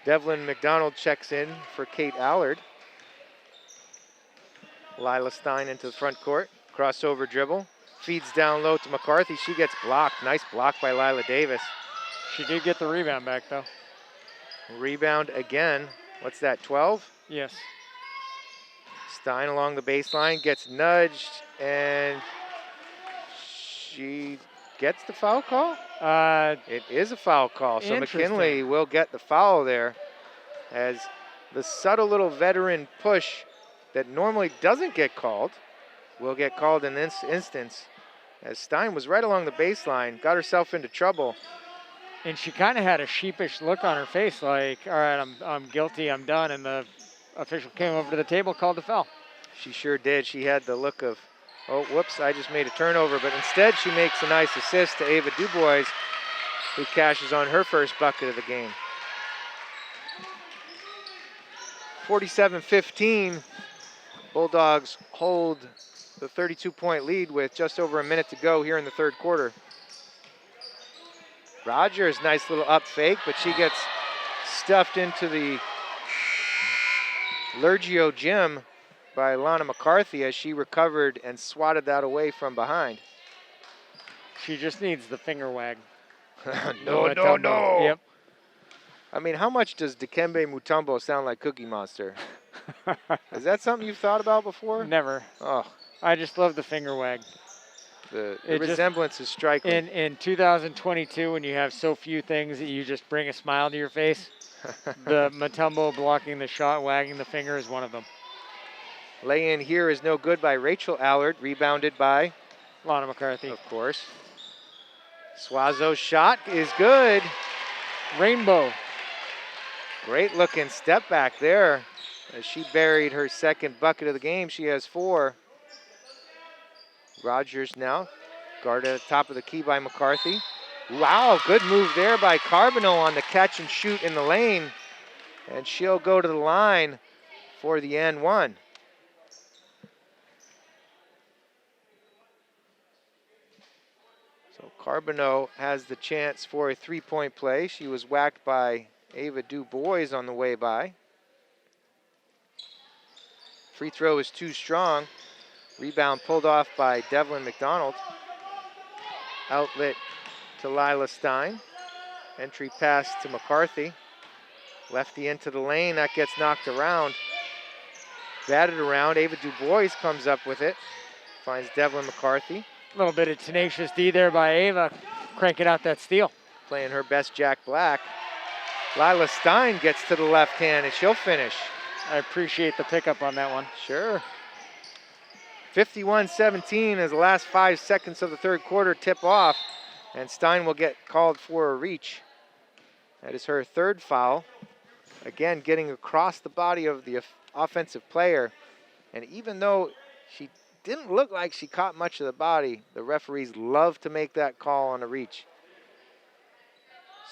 Devlin McDonald checks in for Kate Allard. Lila Stein into the front court. Crossover dribble. Feeds down low to McCarthy. She gets blocked. Nice block by Lila Davis. She did get the rebound back, though. Rebound again. What's that, 12? Yes. Stein along the baseline, gets nudged, and she gets the foul call? It is a foul call, so McKinley will get the foul there as the subtle little veteran push that normally doesn't get called will get called in this instance as Stein was right along the baseline, got herself into trouble. And she kind of had a sheepish look on her face, like, all right, I'm guilty, I'm done. And the official came over to the table, called the foul. She sure did. She had the look of, oh, whoops, I just made a turnover. But instead, she makes a nice assist to Ava Dubois, who cashes on her first bucket of the game. 47-15, Bulldogs hold the 32-point lead with just over a minute to go here in the third quarter. Rogers, nice little up fake, but she gets stuffed into the Lurgio gym by Lana McCarthy as she recovered and swatted that away from behind. She just needs the finger wag. No. Yep. I mean, how much does Dikembe Mutombo sound like Cookie Monster? Is that something you've thought about before? Never. Oh. I just love the finger wag. The resemblance is striking. In 2022, when you have so few things that you just bring a smile to your face, the Mutombo blocking the shot, wagging the finger is one of them. Lay-in here is no good by Rachel Allard, rebounded by Lana McCarthy. Of course. Suazo's shot is good. Rainbow. Great looking step back there as she buried her second bucket of the game. She has 4. Rogers now guarded at the top of the key by McCarthy. Wow, good move there by Carbonneau on the catch and shoot in the lane. And she'll go to the line for the N1. So Carbonneau has the chance for a 3-point play. She was whacked by Ava Dubois on the way by. Free throw is too strong. Rebound pulled off by Devlin McDonald. Outlet to Lila Stein. Entry pass to McCarthy. Lefty into the lane, that gets knocked around. Batted around, Ava Dubois comes up with it. Finds Devlin McCarthy. A little bit of tenacious D there by Ava, cranking out that steal. playing her best Jack Black. Lila Stein gets to the left hand, and she'll finish. I appreciate the pickup on that one. Sure. 51-17 as the last 5 seconds of the third quarter tip off, and Stein will get called for a reach. That is her third foul. Again, getting across the body of the offensive player. And even though she didn't look like she caught much of the body, the referees love to make that call on a reach.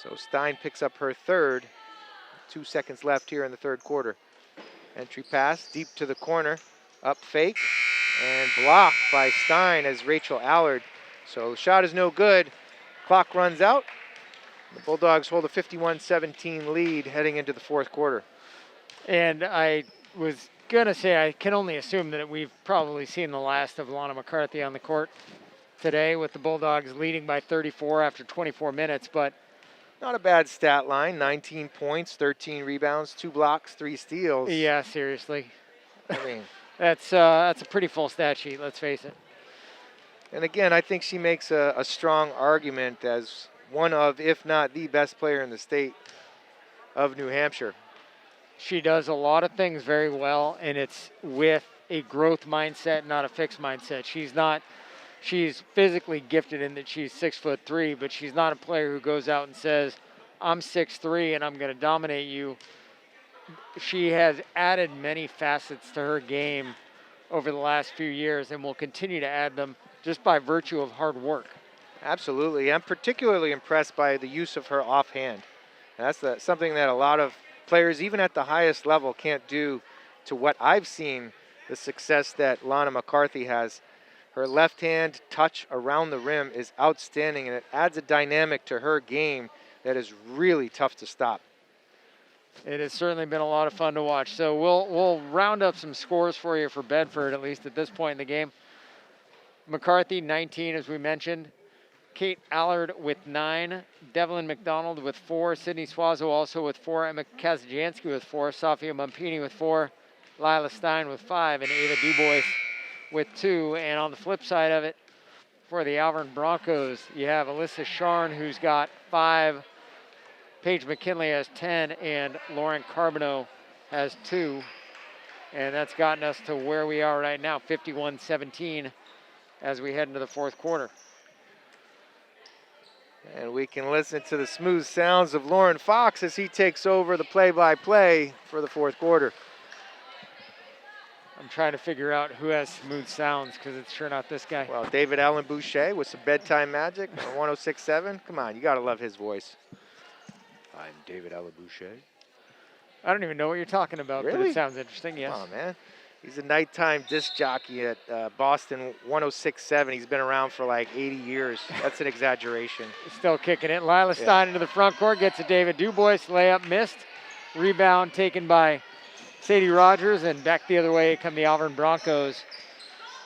So Stein picks up her third. 2 seconds left here in the third quarter. Entry pass deep to the corner. Up fake and blocked by Stein as Rachel Allard. So shot is no good. Clock runs out. The Bulldogs hold a 51-17 lead heading into the fourth quarter. And I was going to say, I can only assume that we've probably seen the last of Lana McCarthy on the court today, with the Bulldogs leading by 34 after 24 minutes. But not a bad stat line. 19 points, 13 rebounds, 2 blocks, 3 steals. Yeah, seriously. I mean, that's a pretty full stat sheet, let's face it. And again, I think she makes a strong argument as one of, if not the best player in the state of New Hampshire. She does a lot of things very well, and it's with a growth mindset, not a fixed mindset. She's physically gifted in that she's 6'3", but she's not a player who goes out and says, I'm 6'3" and I'm going to dominate you. She has added many facets to her game over the last few years and will continue to add them just by virtue of hard work. Absolutely. I'm particularly impressed by the use of her offhand. That's something that a lot of players, even at the highest level, can't do to what I've seen, the success that Lana McCarthy has. Her left hand touch around the rim is outstanding, and it adds a dynamic to her game that is really tough to stop. It has certainly been a lot of fun to watch. So we'll round up some scores for you for Bedford, at least at this point in the game. McCarthy, 19, as we mentioned. Kate Allard with 9. Devlin McDonald with 4. Sydney Suazo also with 4. Emma Kazajansky with 4. Sofia Mumpini with 4. Lila Stein with 5. And Ava Dubois with 2. And on the flip side of it, for the Alvirne Broncos, you have Alyssa Sharn, who's got 5. Paige McKinley has 10. And Lauren Carbonneau has 2. And that's gotten us to where we are right now, 51-17, as we head into the fourth quarter. And we can listen to the smooth sounds of Lauren Fox as he takes over the play-by-play for the fourth quarter. I'm trying to figure out who has smooth sounds, because it's sure not this guy. Well, David Allen Boucher with some bedtime magic on 106.7. Come on, you got to love his voice. I'm David Allen Boucher. I don't even know what you're talking about, really? But it sounds interesting, yes. Come on, man. He's a nighttime disc jockey at Boston 106.7. He's been around for like 80 years. That's an exaggeration. Still kicking it. Lila Stein into the front court, gets to David Dubois. Layup missed. Rebound taken by Sadie Rogers, and back the other way come the Alvirne Broncos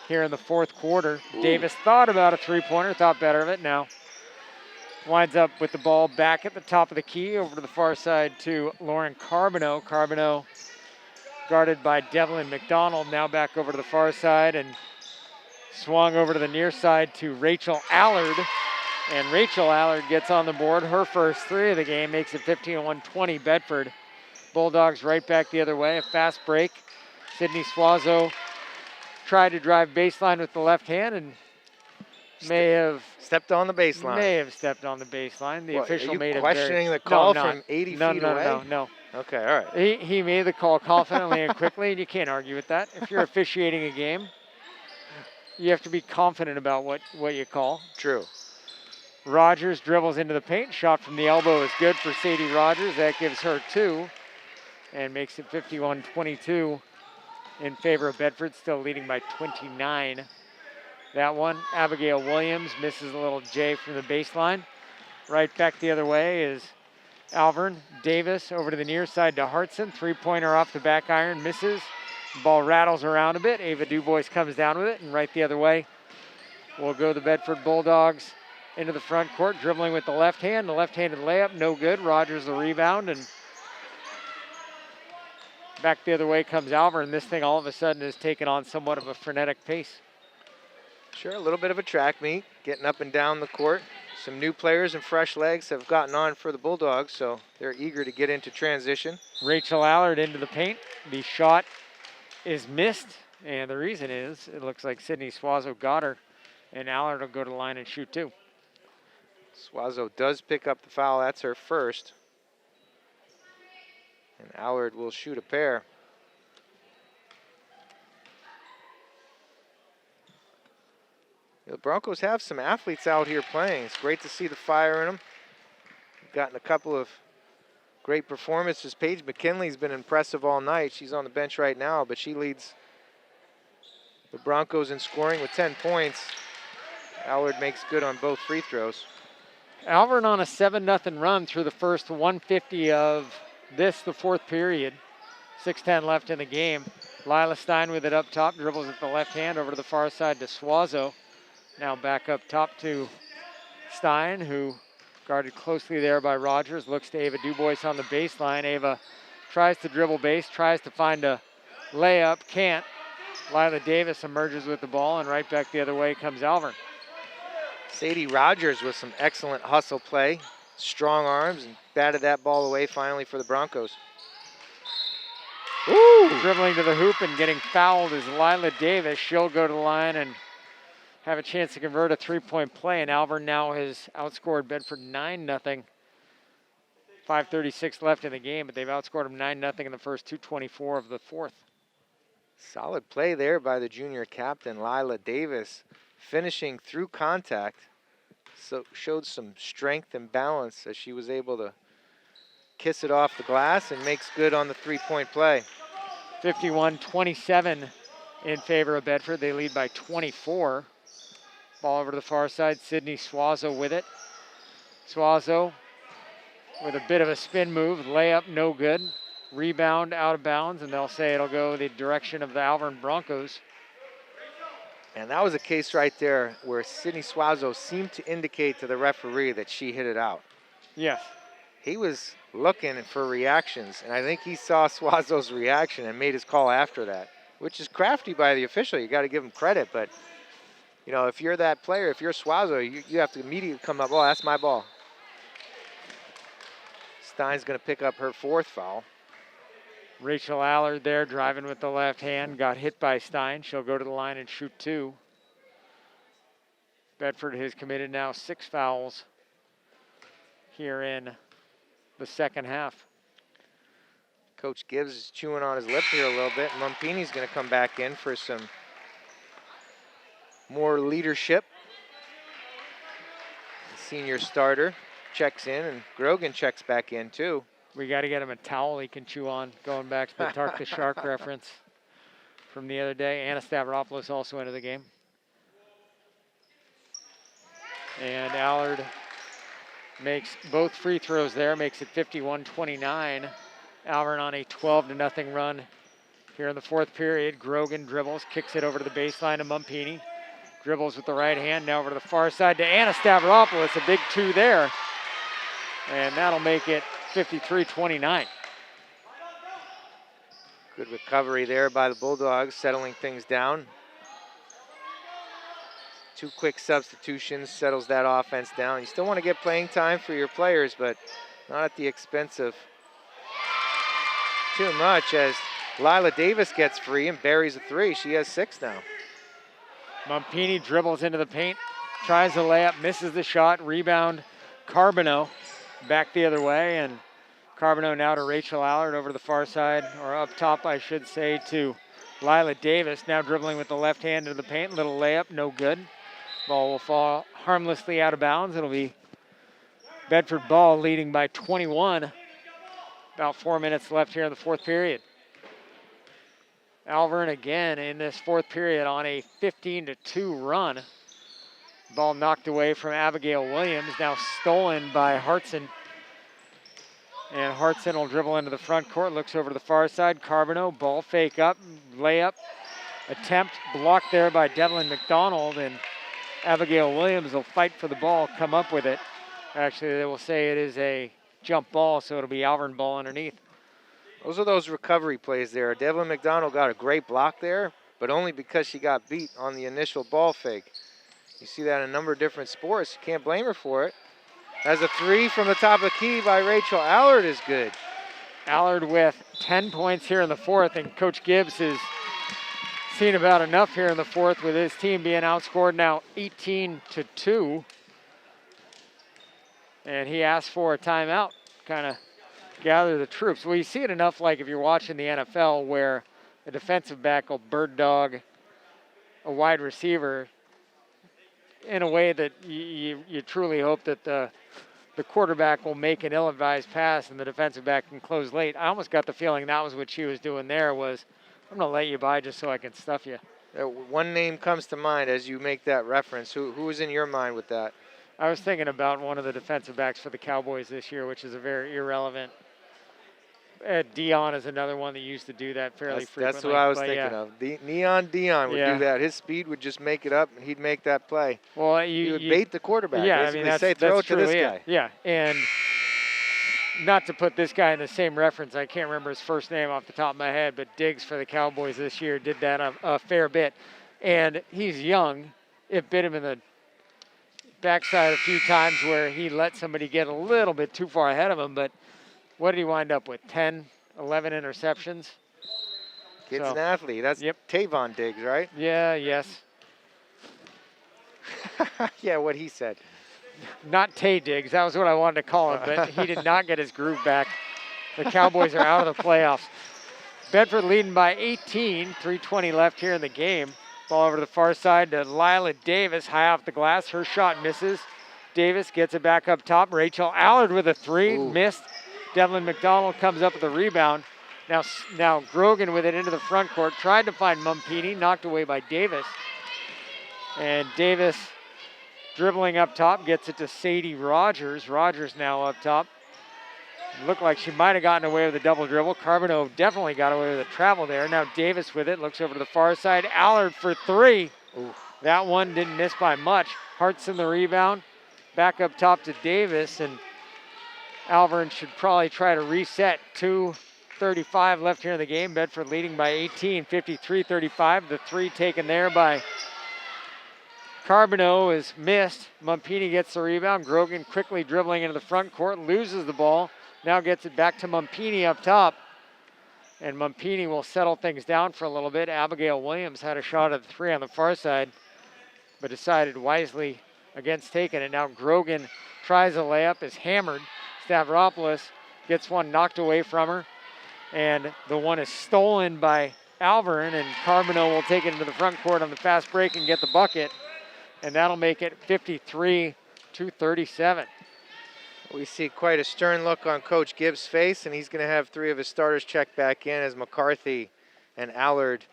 here in the fourth quarter. Ooh. Davis thought about a three-pointer, thought better of it. Now winds up with the ball back at the top of the key over to the far side to Lauren Carbonneau. Carbonneau guarded by Devlin McDonald, now back over to the far side and swung over to the near side to Rachel Allard. And Rachel Allard gets on the board. Her first 3 of the game makes it 15-20 Bedford. Bulldogs right back the other way. A fast break. Sydney Suazo tried to drive baseline with the left hand and may have stepped on the baseline. May have stepped on the baseline. The official made it questioning the call from 80 feet away? No. Okay, all right. He made the call confidently and quickly, and you can't argue with that. If you're officiating a game, you have to be confident about what you call. True. Rogers dribbles into the paint. Shot from the elbow is good for Sadie Rogers. That gives her 2 and makes it 51-22 in favor of Bedford, still leading by 29. That one, Abigail Williams misses a little J from the baseline. Right back the other way is Alvirne. Davis over to the near side to Hartson. Three-pointer off the back iron, misses. Ball rattles around a bit. Ava Dubois comes down with it, and right the other way will go the Bedford Bulldogs into the front court, dribbling with the left hand. The left-handed layup, no good. Rogers the rebound, and back the other way comes Alvirne. This thing all of a sudden is taken on somewhat of a frenetic pace. Sure, a little bit of a track meet, getting up and down the court. Some new players and fresh legs have gotten on for the Bulldogs, so they're eager to get into transition. Rachel Allard into the paint. The shot is missed, and the reason is it looks like Sydney Suazo got her, and Allard will go to the line and shoot two. Suazo does pick up the foul. That's her first. And Allard will shoot a pair. The Broncos have some athletes out here playing. It's great to see the fire in them. Gotten a couple of great performances. Paige McKinley's been impressive all night. She's on the bench right now, but she leads the Broncos in scoring with 10 points. Allard makes good on both free throws. Alvirne on a 7-0 run through the first 150 of this, the fourth period. 6:10 left in the game. Lila Stein with it up top, dribbles with the left hand over to the far side to Suazo. Now back up top to Stein, who guarded closely there by Rogers. Looks to Ava Dubois on the baseline. Ava tries to dribble base, tries to find a layup, can't. Lila Davis emerges with the ball, and right back the other way comes Alvirne. Sadie Rogers with some excellent hustle play, strong arms, and batted that ball away finally for the Broncos. Ooh. Dribbling to the hoop and getting fouled is Lila Davis. She'll go to the line and have a chance to convert a three-point play, and Alvirne now has outscored Bedford 9-0. 5:36 left in the game, but they've outscored them 9-0 in the first 2:24 of the fourth. Solid play there by the junior captain, Lila Davis, finishing through contact. So showed some strength and balance as she was able to kiss it off the glass and makes good on the three-point play. 51-27 in favor of Bedford. They lead by 24. Ball over to the far side. Sydney Suazo with it. Suazo with a bit of a spin move. Layup, no good. Rebound out of bounds, and they'll say it'll go the direction of the Alvirne Broncos. And that was a case right there where Sydney Suazo seemed to indicate to the referee that she hit it out. Yes. He was looking for reactions, and I think he saw Suazo's reaction and made his call after that, which is crafty by the official. You got to give him credit, but you know, if you're that player, if you're Suazo, you have to immediately come up, oh, that's my ball. Stein's going to pick up her fourth foul. Rachel Allard there driving with the left hand, got hit by Stein. She'll go to the line and shoot two. Bedford has committed now 6 fouls here in the second half. Coach Gibbs is chewing on his lip here a little bit. Mumpini's going to come back in for some more leadership. The senior starter checks in, and Grogan checks back in too. We got to get him a towel he can chew on, going back to the Tark the Shark reference from the other day. Anna Stavropoulos also into the game. And Allard makes both free throws there, makes it 51-29. Alvirne on a 12-0 run here in the fourth period. Grogan dribbles, kicks it over to the baseline to Mumpini. Dribbles with the right hand, now over to the far side to Anna Stavropoulos, a big two there. And that'll make it 53-29. Good recovery there by the Bulldogs, settling things down. 2 quick substitutions settles that offense down. You still want to get playing time for your players, but not at the expense of too much, as Lila Davis gets free and buries a three. She has 6 now. Mumpini dribbles into the paint, tries the layup, misses the shot, rebound Carbonneau back the other way, and Carbonneau now to Rachel Allard over to the far side, or up top I should say, to Lila Davis, now dribbling with the left hand into the paint, little layup, no good. Ball will fall harmlessly out of bounds. It'll be Bedford ball leading by 21. About 4 minutes left here in the fourth period. Alvirne again in this fourth period on a 15-2 run. Ball knocked away from Abigail Williams, now stolen by Hartson. And Hartson will dribble into the front court, looks over to the far side. Carbonneau, ball fake up, layup, attempt blocked there by Devlin McDonald, and Abigail Williams will fight for the ball, come up with it. Actually, they will say it is a jump ball, so it'll be Alvirne ball underneath. Those are those recovery plays there. Devlin McDonald got a great block there, but only because she got beat on the initial ball fake. You see that in a number of different sports. You can't blame her for it. As a 3 from the top of the key by Rachel Allard is good. Allard with 10 points here in the fourth, and Coach Gibbs has seen about enough here in the fourth with his team being outscored now 18-2. And he asked for a timeout, kind of gather the troops. Well, you see it enough, like if you're watching the NFL, where a defensive back will bird dog a wide receiver in a way that you truly hope that the quarterback will make an ill-advised pass and the defensive back can close late. I almost got the feeling that was what she was doing there, was I'm going to let you by just so I can stuff you. One name comes to mind as you make that reference. Who was in your mind with that? I was thinking about one of the defensive backs for the Cowboys this year, which is a very irrelevant. Dion is another one that used to do that fairly frequently. That's who I was thinking of. Neon Dion would do that. His speed would just make it up, and he'd make that play. Well, he would bait the quarterback. Yeah, I mean, say, throw it to this guy. Yeah, and not to put this guy in the same reference, I can't remember his first name off the top of my head, but Diggs for the Cowboys this year did that a fair bit. And he's young. It bit him in the backside a few times where he let somebody get a little bit too far ahead of him, but what did he wind up with, 10, 11 interceptions? Kid's an athlete. That's Tavon Diggs, right? Yeah, yes. Yeah, what he said. Not Tay Diggs, that was what I wanted to call him, but he did not get his groove back. The Cowboys are out of the playoffs. Bedford leading by 18, 3:20 left here in the game. Ball over to the far side to Lila Davis, high off the glass. Her shot misses. Davis gets it back up top. Rachel Allard with a 3, missed. Devlin McDonald comes up with a rebound. Now Grogan with it into the front court. Tried to find Mumpini, knocked away by Davis. And Davis dribbling up top, gets it to Sadie Rogers. Rogers now up top. Looked like she might have gotten away with a double dribble. Carbonneau definitely got away with a travel there. Now Davis with it, looks over to the far side. Allard for 3. That one didn't miss by much. Hart's in the rebound. Back up top to Davis, and Alvirne should probably try to reset. 2:35 left here in the game. Bedford leading by 18, 53-35. The 3 taken there by Carbonneau is missed. Mumpini gets the rebound. Grogan quickly dribbling into the front court, loses the ball. Now gets it back to Mumpini up top. And Mumpini will settle things down for a little bit. Abigail Williams had a shot at the 3 on the far side, but decided wisely against taking it. Now Grogan tries a layup, is hammered. Stavropoulos gets one knocked away from her. And the one is stolen by Alvirne, and Carbonneau will take it into the front court on the fast break and get the bucket. And that'll make it 53-37. We see quite a stern look on Coach Gibbs' face, and he's going to have 3 of his starters check back in as McCarthy and Allard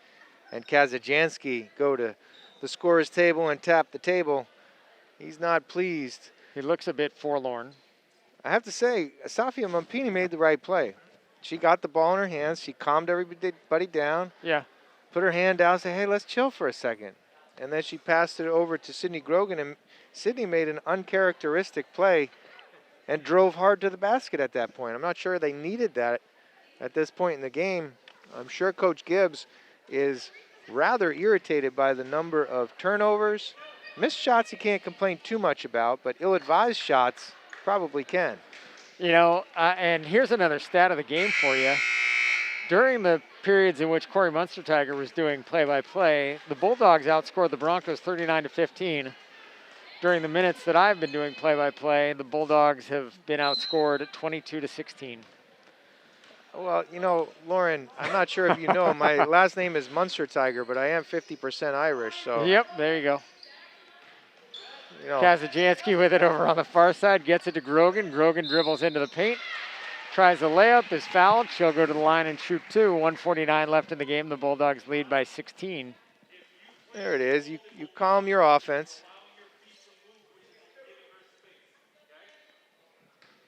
and Kazajanski go to the scorer's table and tap the table. He's not pleased. He looks a bit forlorn. I have to say, Safia Mumpini made the right play. She got the ball in her hands. She calmed everybody down. Yeah. Put her hand down and said, hey, let's chill for a second. And then she passed it over to Sydney Grogan, and Sydney made an uncharacteristic play and drove hard to the basket at that point. I'm not sure they needed that at this point in the game. I'm sure Coach Gibbs is rather irritated by the number of turnovers. Missed shots he can't complain too much about, but ill-advised shots probably can. You know, and here's another stat of the game for you. During the periods in which Corey Munster-Tiger was doing play-by-play, the Bulldogs outscored the Broncos 39-15. During the minutes that I've been doing play-by-play, the Bulldogs have been outscored 22-16. Well, you know, Lauren, I'm not sure if you know, my last name is Munster-Tiger, but I am 50% Irish, so. Yep, there you go. You know. Kazajanski with it over on the far side, gets it to Grogan. Grogan dribbles into the paint, tries a layup, is fouled. She'll go to the line and shoot 2. 1:49 left in the game. The Bulldogs lead by 16. There it is. You calm your offense.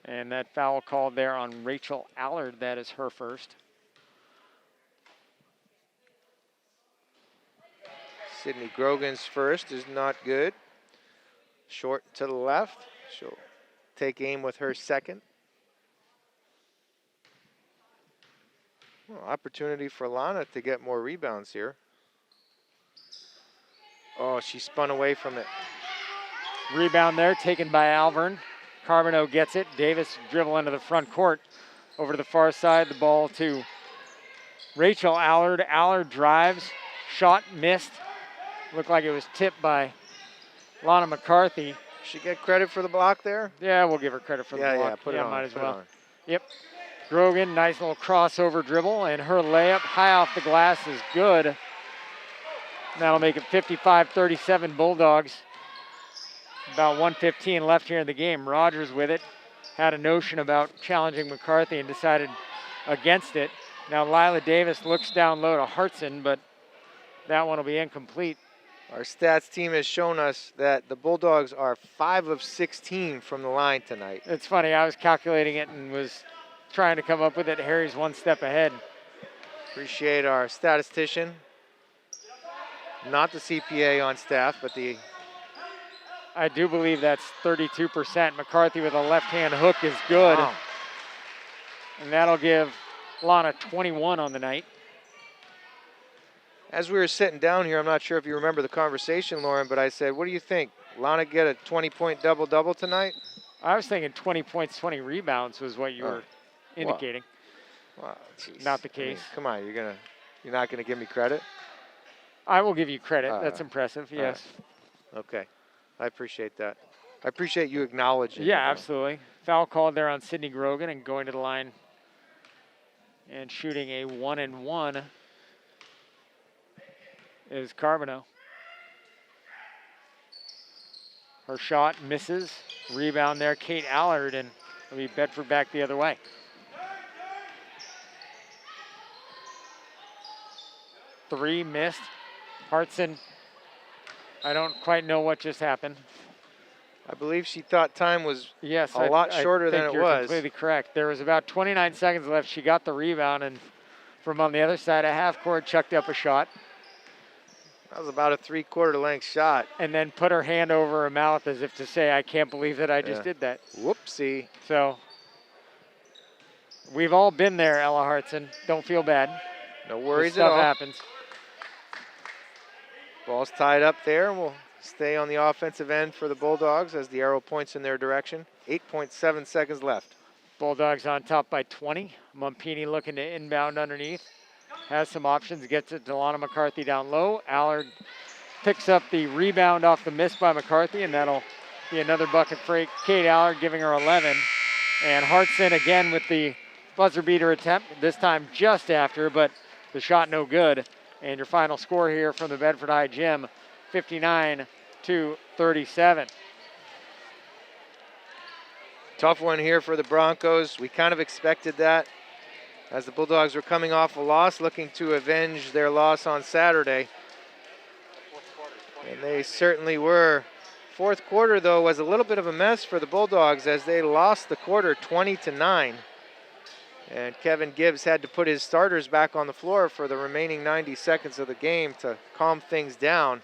And that foul called there on Rachel Allard. That is her first. Sydney Grogan's first is not good. Short to the left. She'll take aim with her second. Well, opportunity for Lana to get more rebounds here. Oh, she spun away from it. Rebound there, taken by Alvirne. Carbonneau gets it. Davis dribble into the front court. Over to the far side, the ball to Rachel Allard. Allard drives, shot missed. Looked like it was tipped by Lana McCarthy. She get credit for the block there? Yeah, we'll give her credit for the block. Yeah, put it on. Might as put well. Yep. Grogan, nice little crossover dribble, and her layup high off the glass is good. That'll make it 55-37 Bulldogs. About 1:15 left here in the game. Rogers with it. Had a notion about challenging McCarthy and decided against it. Now Lila Davis looks down low to Hartson, but that one will be incomplete. Our stats team has shown us that the Bulldogs are 5 of 16 from the line tonight. It's funny, I was calculating it and was trying to come up with it. Harry's one step ahead. Appreciate our statistician. Not the CPA on staff, but the... I do believe that's 32%. McCarthy with a left-hand hook is good. Wow. And that'll give Lana 21 on the night. As we were sitting down here, I'm not sure if you remember the conversation, Lauren, but I said, what do you think? Lana get a 20-point double-double tonight? I was thinking 20 points, 20 rebounds was what you were indicating. Wow, geez. Not the case. Come on, you're not gonna give me credit? I will give you credit. That's impressive, yes. Okay, I appreciate that. I appreciate you acknowledging it. Yeah, absolutely. Foul called there on Sydney Grogan, and going to the line and shooting a 1-and-1 is Carbonneau. Her shot misses. Rebound there, Kate Allard, and it'll be Bedford back the other way. Three missed. Hartson, I don't quite know what just happened. I believe she thought time was a lot shorter than it you're was. Completely correct. There was about 29 seconds left. She got the rebound, and from on the other side of half court, chucked up a shot. That was about a 3/4 length shot. And then put her hand over her mouth as if to say, I can't believe that I just did that. Whoopsie. So we've all been there, Ella Hartson. Don't feel bad. No worries This at stuff all. happens. Ball's tied up there. We'll stay on the offensive end for the Bulldogs as the arrow points in their direction. 8.7 seconds left. Bulldogs on top by 20. Mumpini looking to inbound underneath. Has some options, gets it to Lana McCarthy down low. Allard picks up the rebound off the miss by McCarthy, and that'll be another bucket for Kate Allard, giving her 11. And Hartson again with the buzzer beater attempt, this time just after, but the shot no good. And your final score here from the Bedford High Gym, 59-37. Tough one here for the Broncos. We kind of expected that as the Bulldogs were coming off a loss, looking to avenge their loss on Saturday. And they certainly were. Fourth quarter, though, was a little bit of a mess for the Bulldogs as they lost the quarter 20-9. And Kevin Gibbs had to put his starters back on the floor for the remaining 90 seconds of the game to calm things down.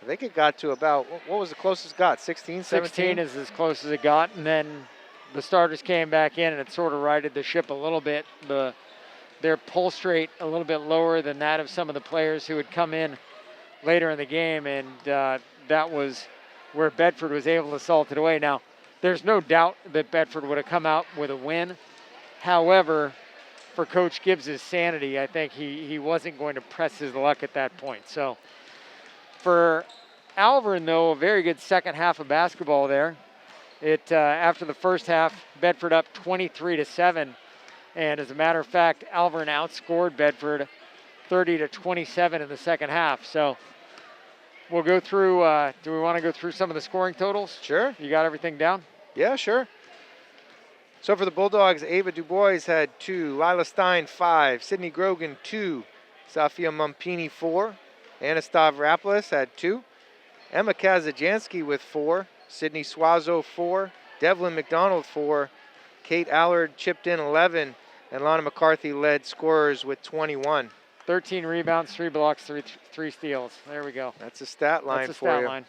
I think it got to about, what was the closest it got, 16, 17? 16 is as close as it got, and then the starters came back in and it sort of righted the ship a little bit. Their pulse rate a little bit lower than that of some of the players who had come in later in the game, and that was where Bedford was able to salt it away. Now, there's no doubt that Bedford would have come out with a win. However, for Coach Gibbs' sanity, I think he wasn't going to press his luck at that point. So for Alvirne, though, a very good second half of basketball there. After the first half, Bedford up 23-7. And as a matter of fact, Alvirne outscored Bedford 30-27 in the second half. So we'll go through, do we want to go through some of the scoring totals? Sure. You got everything down? Yeah, sure. So for the Bulldogs, Ava Dubois had 2, Lila Stein 5, Sydney Grogan 2, Safia Mumpini 4, Anna Stavropoulos had 2, Emma Kazajanski with 4, Sydney Suazo 4, Devlin McDonald 4, Kate Allard chipped in 11, and Lana McCarthy led scorers with 21. 13 rebounds, 3 blocks, 3 steals. There we go. That's a stat line That's a for stat you. line.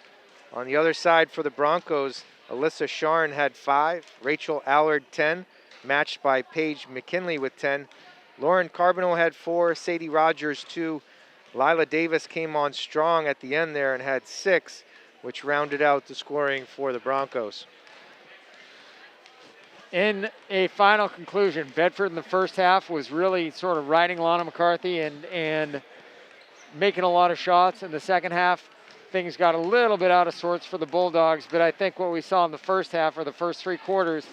On the other side for the Broncos, Alyssa Sharn had 5, Rachel Allard 10, matched by Paige McKinley with 10. Lauren Carbonneau had 4, Sadie Rogers 2. Lila Davis came on strong at the end there and had 6. which rounded out the scoring for the Broncos. In a final conclusion, Bedford in the first half was really sort of riding Lana McCarthy and making a lot of shots. In the second half, things got a little bit out of sorts for the Bulldogs, but I think what we saw in the first half, or the first 3 quarters,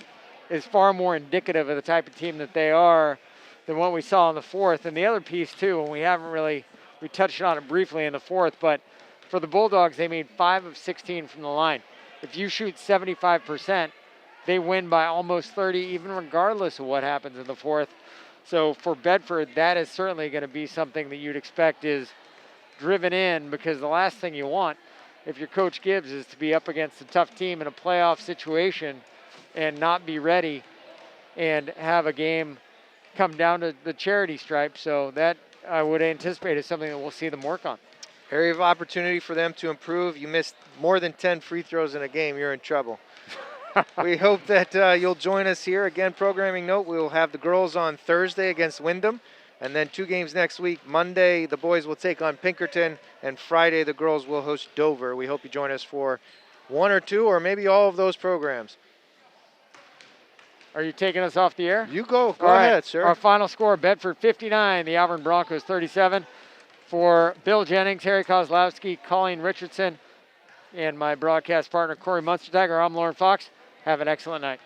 is far more indicative of the type of team that they are than what we saw in the fourth. And the other piece too, and we touched on it briefly in the fourth, but for the Bulldogs, they made 5 of 16 from the line. If you shoot 75%, they win by almost 30, even regardless of what happens in the fourth. So for Bedford, that is certainly going to be something that you'd expect is driven in, because the last thing you want, if you're Coach Gibbs, is to be up against a tough team in a playoff situation and not be ready and have a game come down to the charity stripe. So that I would anticipate is something that we'll see them work on. Area of opportunity for them to improve. You missed more than 10 free throws in a game, you're in trouble. We hope that you'll join us here. Again, programming note, we will have the girls on Thursday against Wyndham, and then 2 games next week. Monday, the boys will take on Pinkerton, and Friday, the girls will host Dover. We hope you join us for 1 or 2 or maybe all of those programs. Are you taking us off the air? You go. Go All right. ahead, sir. Our final score, Bedford 59, the Alvirne Broncos 37. For Bill Jennings, Harry Kozlowski, Colleen Richardson, and my broadcast partner, Corey Munstertagger, I'm Lauren Fox. Have an excellent night.